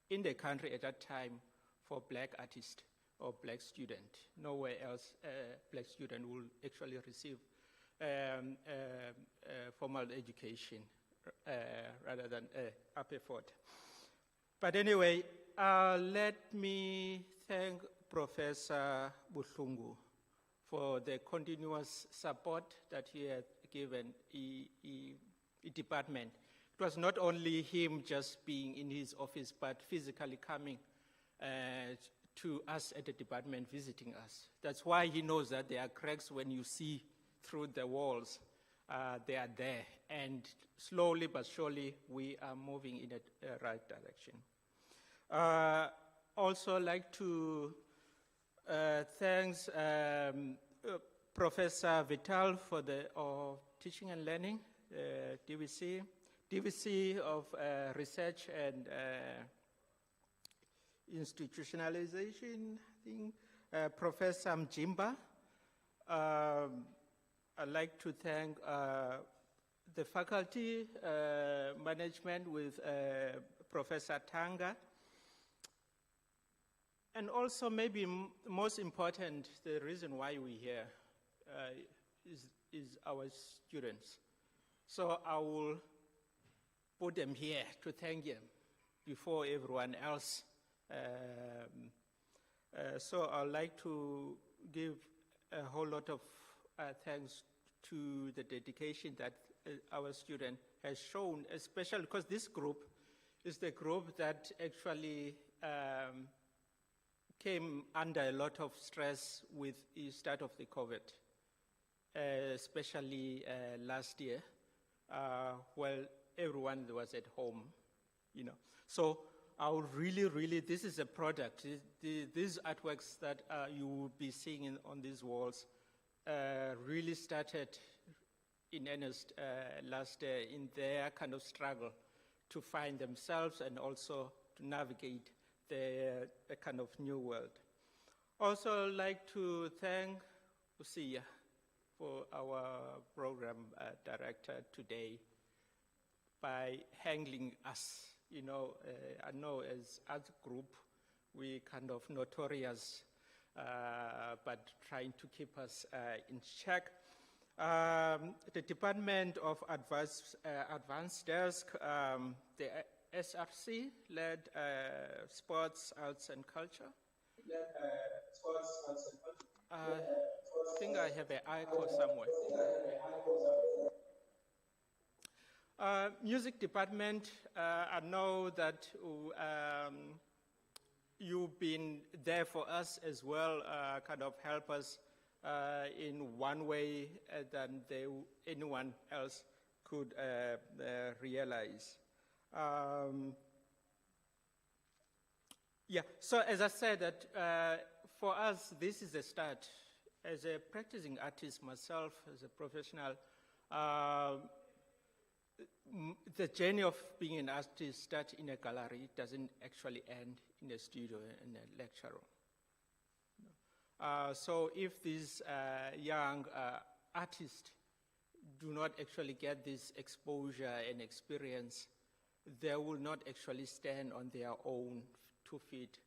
in the country at that time for black artists or black student. Nowhere else black student will actually receive formal education rather than upper Forte. But anyway, let me thank Professor Buhlungu for the continuous support that he had given the department. It was not only him just being in his office, but physically coming to us at the department, visiting us. That's why he knows that there are cracks when you see through the walls. They are there, and slowly but surely we are moving in the right direction. Also like to thank Professor Vital for the teaching and learning, DVC of research and institutionalization, I think, Professor Mjimba. I'd like to thank the faculty management with Professor Tanga, And also maybe most important, the reason why we're here is our students. So I will put them here to thank them before everyone else. So I'd like to give a whole lot of thanks to the dedication that our student has shown, especially because this group is the group that actually came under a lot of stress with the start of the COVID, especially last year, while everyone was at home, you know. So I would really, this is a product. These artworks that you will be seeing on these walls really started in earnest last year in their kind of struggle to find themselves and also to navigate the kind of new world. Also like to thank Usia for our program director today by handling us. You know, I know as a group, we kind of notorious, but trying to keep us in check. The Department of Advanced Desk, the SRC led Sports, Arts and Culture. I think I have an echo somewhere. Music department, I know that you've been there for us as well, kind of help us in one way than anyone else could realize. Yeah, so as I said, that for us, this is a start. As a practicing artist myself, as a professional, the journey of being an artist starts in a gallery. It doesn't actually end in a studio, in a lecture room. So if these young artists do not actually get this exposure and experience, they will not actually stand on their own 2 feet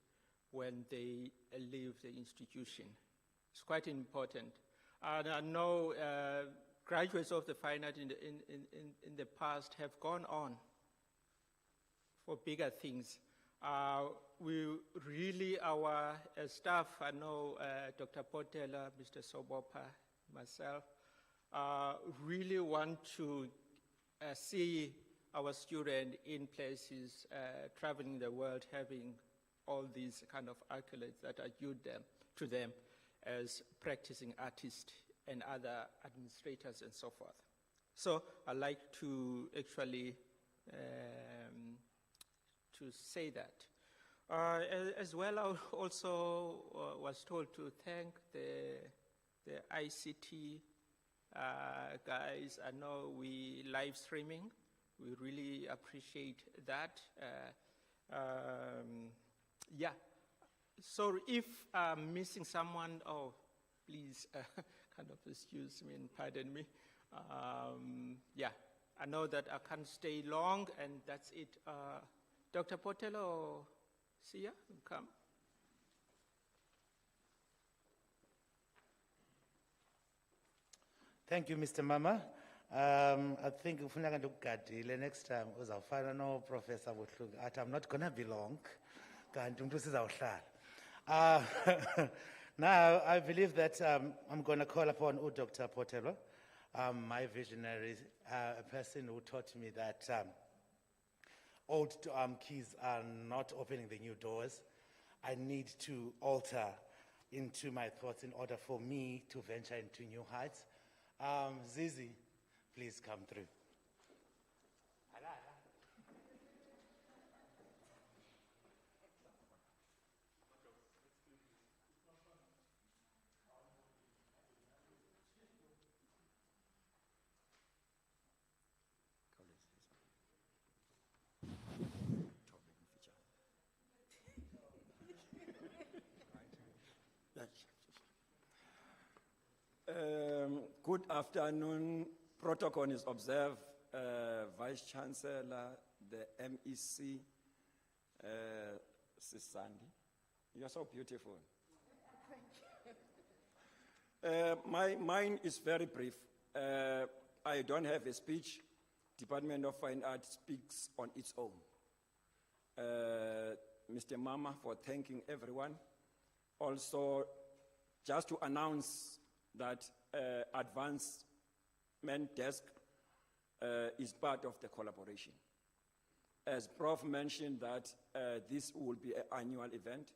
when they leave the institution. It's quite important. And I know graduates of the fine art in the past have gone on for bigger things. We really, our staff, I know Dr. Potela, Mr. Sobopa, myself, really want to see our students in places, traveling the world, having all these kind of accolades that are due to them as practicing artists and other administrators and so forth. So I'd like to actually to say that. As well, I also was told to thank the ICT guys. I know we live streaming. We really appreciate that. Yeah. So if I'm missing someone, oh, please kind of excuse me and pardon me. Yeah, I know that I can't stay long, and that's it. Dr. Potelo or Sia, come. Thank you, Mr. Mama. I think next time no Professor Buhlungu. I'm not gonna be long. Now I believe that I'm gonna call upon Dr. Potelo, my visionary, a person who taught me that old keys are not opening the new doors. I need to alter into my thoughts in order for me to venture into new heights. Zizi, please come through. Good afternoon. Protocol is observed. Vice Chancellor, the MEC, Sisandi, You're so beautiful. Thank you. Mine is very brief. I don't have a speech. Department of Fine Art speaks on its own. Mr. Mama for thanking everyone. Also, just to announce that advancement desk is part of the collaboration. As Prof mentioned that this will be an annual event.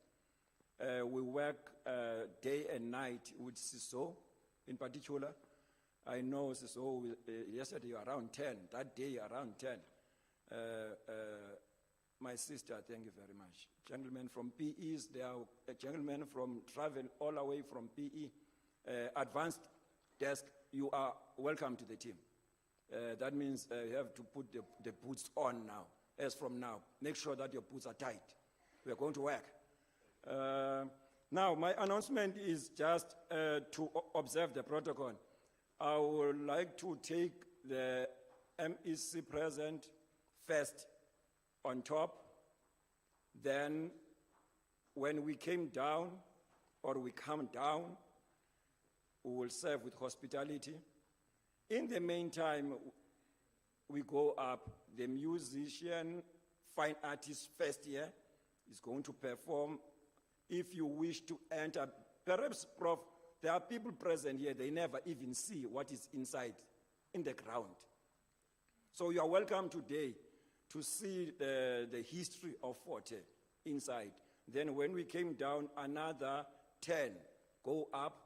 We work day and night with CISO in particular. I know CISO yesterday around 10, that day around 10. My sister, thank you very much. Gentlemen from PEs, there are gentlemen from travel all the way from PE. Advanced desk, you are welcome to the team. That means you have to put the boots on now, as from now. Make sure that your boots are tight. We are going to work. Now, my announcement is just to observe the protocol. I would like to take the MEC present first on top. Then, when we came down, or we come down, we will serve with hospitality. In the meantime, we go up. The musician, fine artist first year is going to perform. If you wish to enter, perhaps, Prof, there are people present here, they never even see what is inside, in the ground. So you are welcome today to see the history of Forte inside. Then when we came down, another 10 go up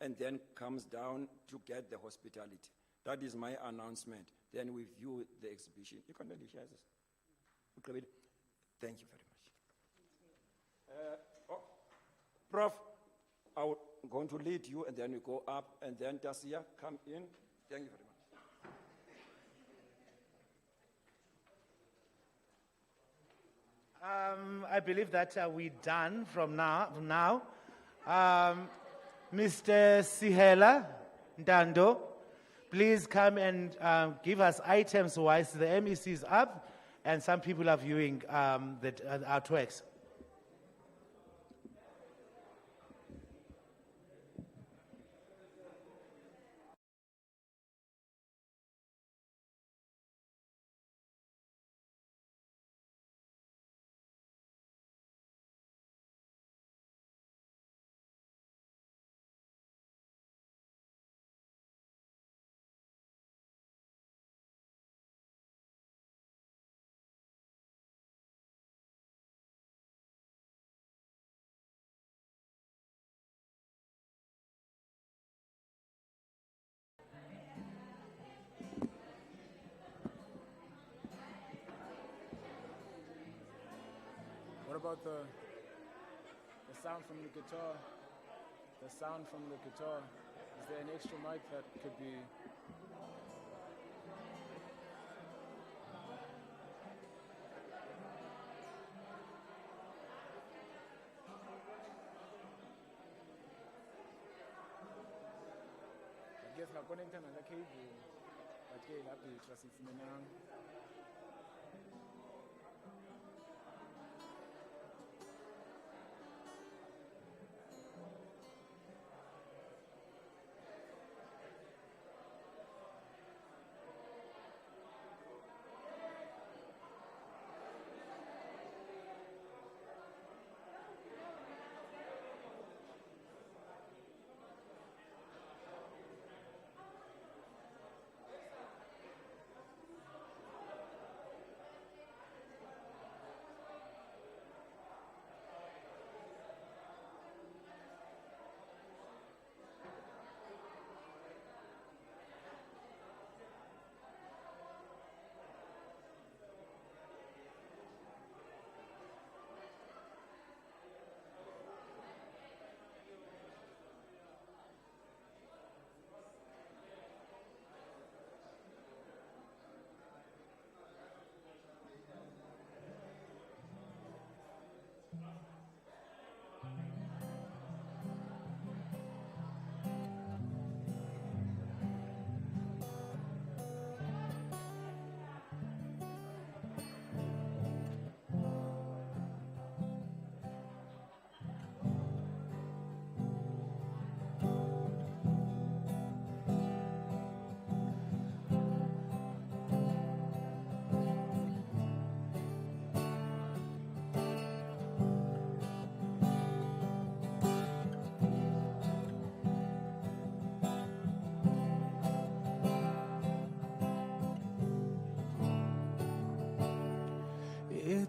and then comes down to get the hospitality. That is my announcement. Then we view the exhibition. You can really share this. Thank you very much. Prof, I'm going to lead you, and then we go up, and then Tasia, come in. Thank you very much. I believe that we're done from now. Mr. Sihela Ndando, please come and give us items whilst the MEC is up and some people are viewing our artworks. What about the sound from the guitar? The sound from the guitar. Is there an extra mic that could be? I guess na connecta na cable. But ke lapho trasifumenang.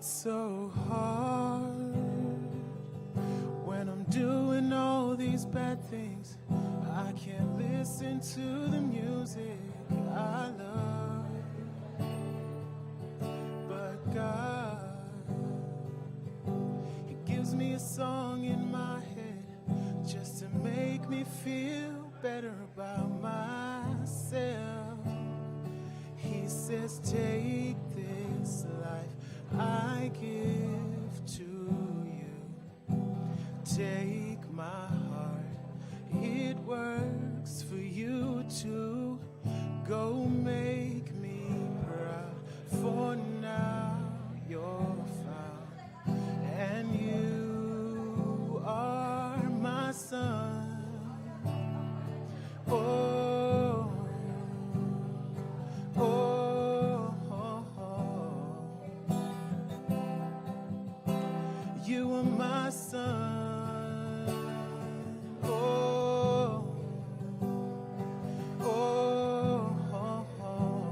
so hard when I'm doing all these bad things. I can't listen to the music I love, but God, He gives me a song in my head just to make me feel better about myself. He says, take this life I give to you. Take my heart, it works for you too. Go make me proud, for now you're found, and you are my son. Oh, oh, oh, oh. You are my son. Oh, oh, oh, oh.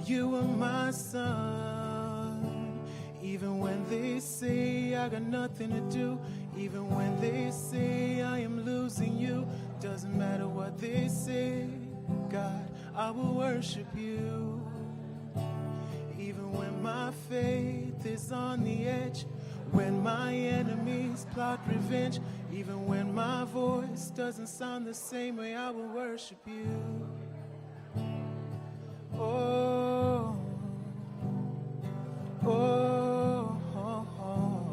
You are my son. Even when they say I got nothing to do, even when they say I am losing you, doesn't matter what they say, God, I will worship you. Even when my faith is on the edge, when my enemies plot revenge, even when my voice doesn't sound the same way, I will worship you. Oh, oh, oh, oh.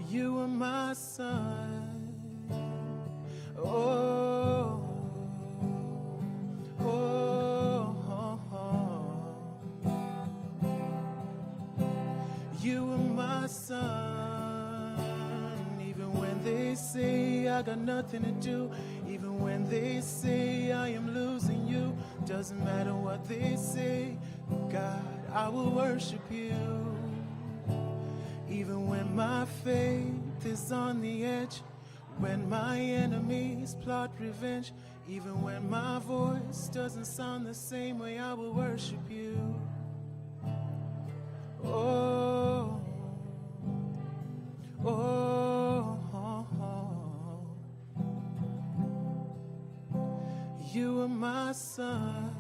You are my son. Oh, oh, oh, oh. You are my son. Even when they say I got nothing to do, even when they say I am losing you, doesn't matter what they say, God, I will worship you. Even when my faith is on the edge, when my enemies plot revenge, even when my voice doesn't sound the same way, I will worship you. Oh, oh, oh, oh. You are my son.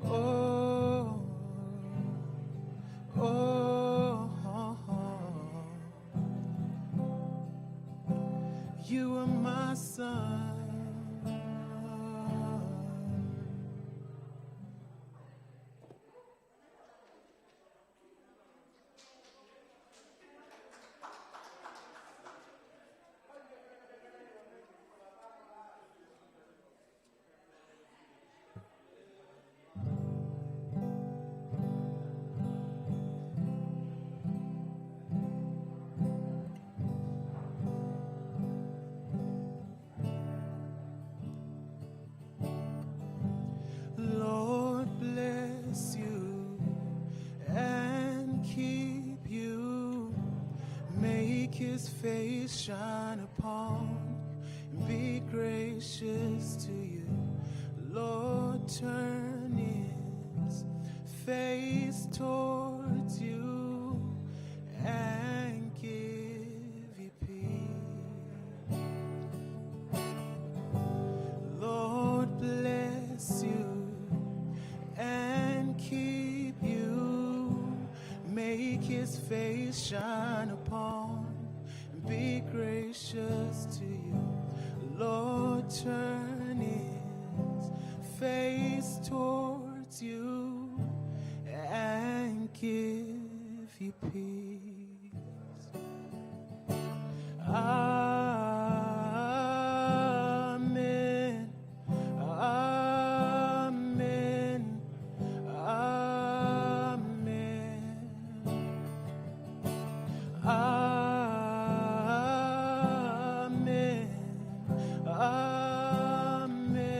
Oh, oh, oh, oh. You are my son. Lord bless you and keep you. Make His face shine upon you and be gracious to you. Lord, turn His face towards you and give you peace. Lord bless you and keep you. Make His face shine upon and be gracious to you. Lord, turn His face towards you and give you peace. Amen. Amen. Amen. Amen. Amen. Amen.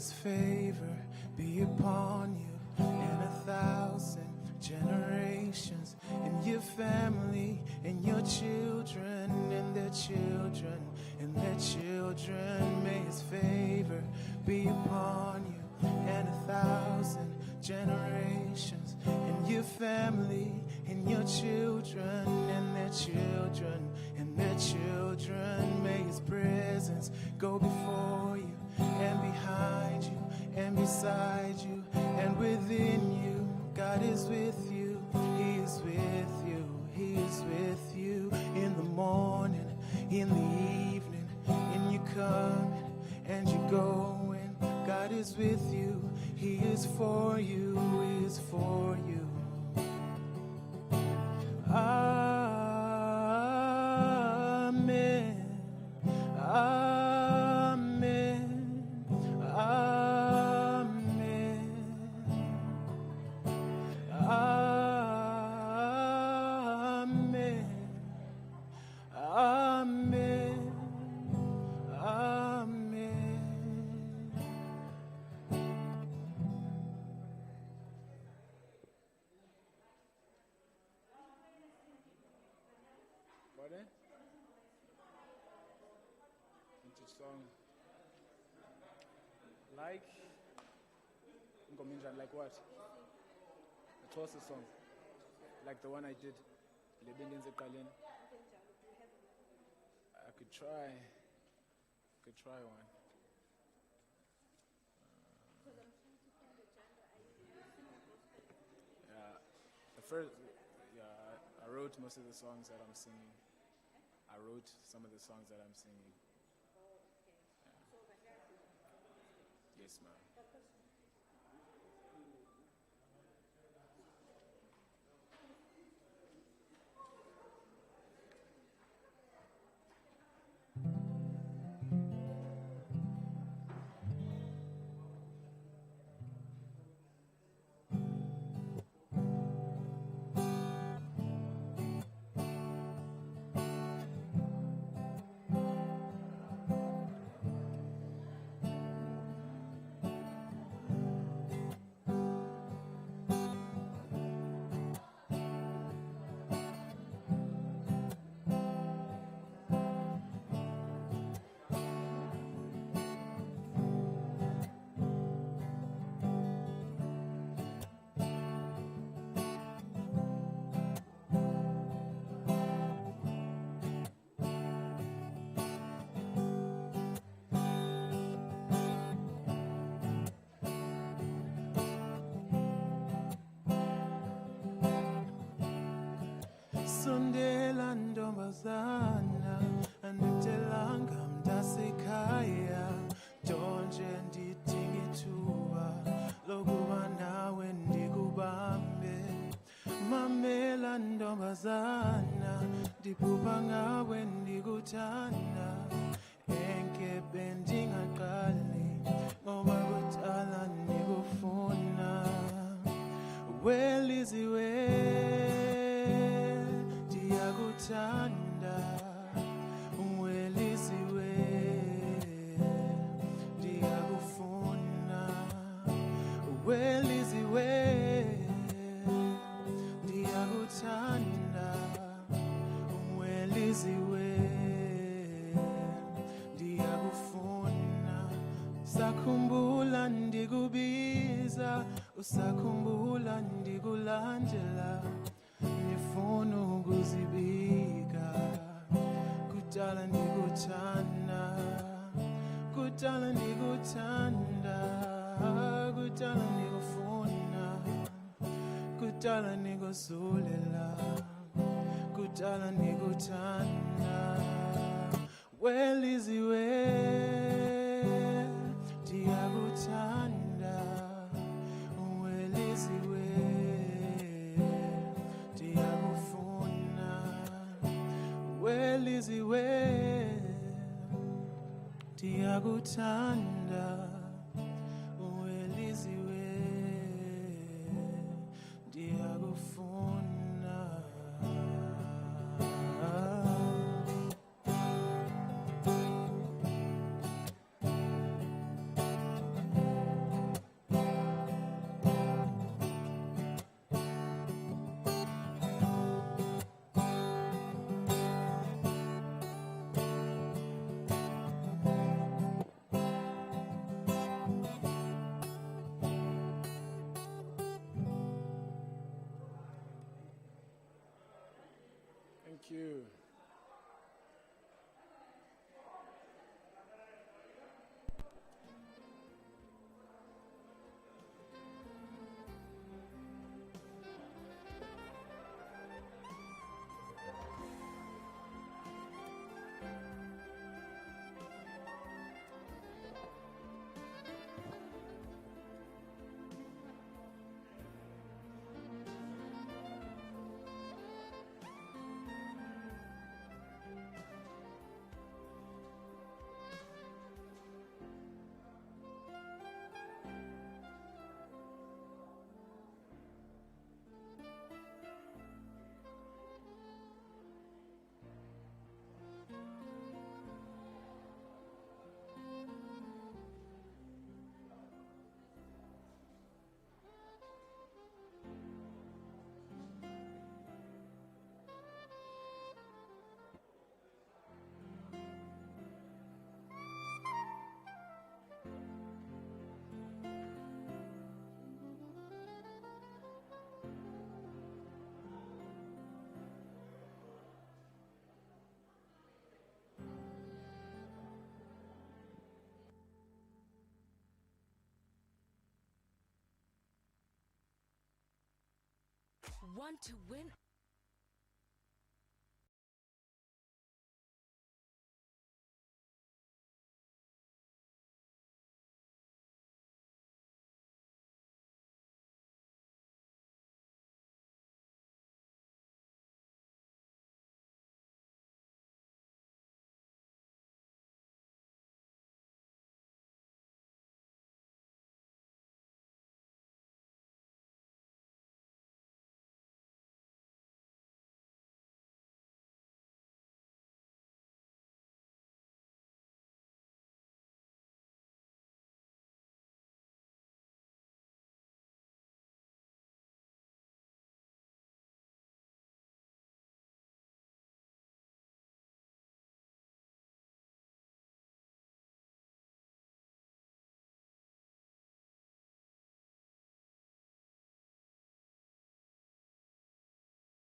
his favor be upon you and 1,000 generations, and your family, and your children, and their children, and their children. May his favor be upon you and 1,000 generations, and your family, and your children, and their children, and their children. May his presence go before you and behind you and beside you and within you. God is with you, he is with you, he is with you in the morning, in the evening, in you coming and you going. God is with you, he is for you, he is for you. Amen. Amen. Amen. Amen. Amen. Amen. Pardon? Vintage song. Like? Like what? The Tosa song. Like the one I did. Lebendinze Kalin. I could try. Could try one. Yeah. The first, yeah, I wrote most of the songs that I'm singing. I wrote some of the songs that I'm singing. Yeah. Yes, ma'am. Sondela ntombazana anditelanga mntasekhaya, donje ndidinga ithuba lokuba nawe ndikubambe. Mamela ntombazana ndiphupha ngawe ndikuthanda, enkebe ndingaqali ngoba kudala ndikufuna. Weliziwe ndiyakuthanda, welisiwe ndiyakufuna. Welisiwe ndiyakuthanda, welisiwe ndiyakufuna. Sakhumbula ndikubiza, usakhumbula ndikulandela, nifuna ukuzibika. Kudala ndikuthanda, kudala ndikuthanda, kudala ndikufuna, kudala ndikuzulela, kudala ndikuthanda. Weliziwe ndiyakuthanda, weliziwe ndiyakufuna. Weliziwe ndiyakuthanda, weliziwe ndiyakufuna. Want to win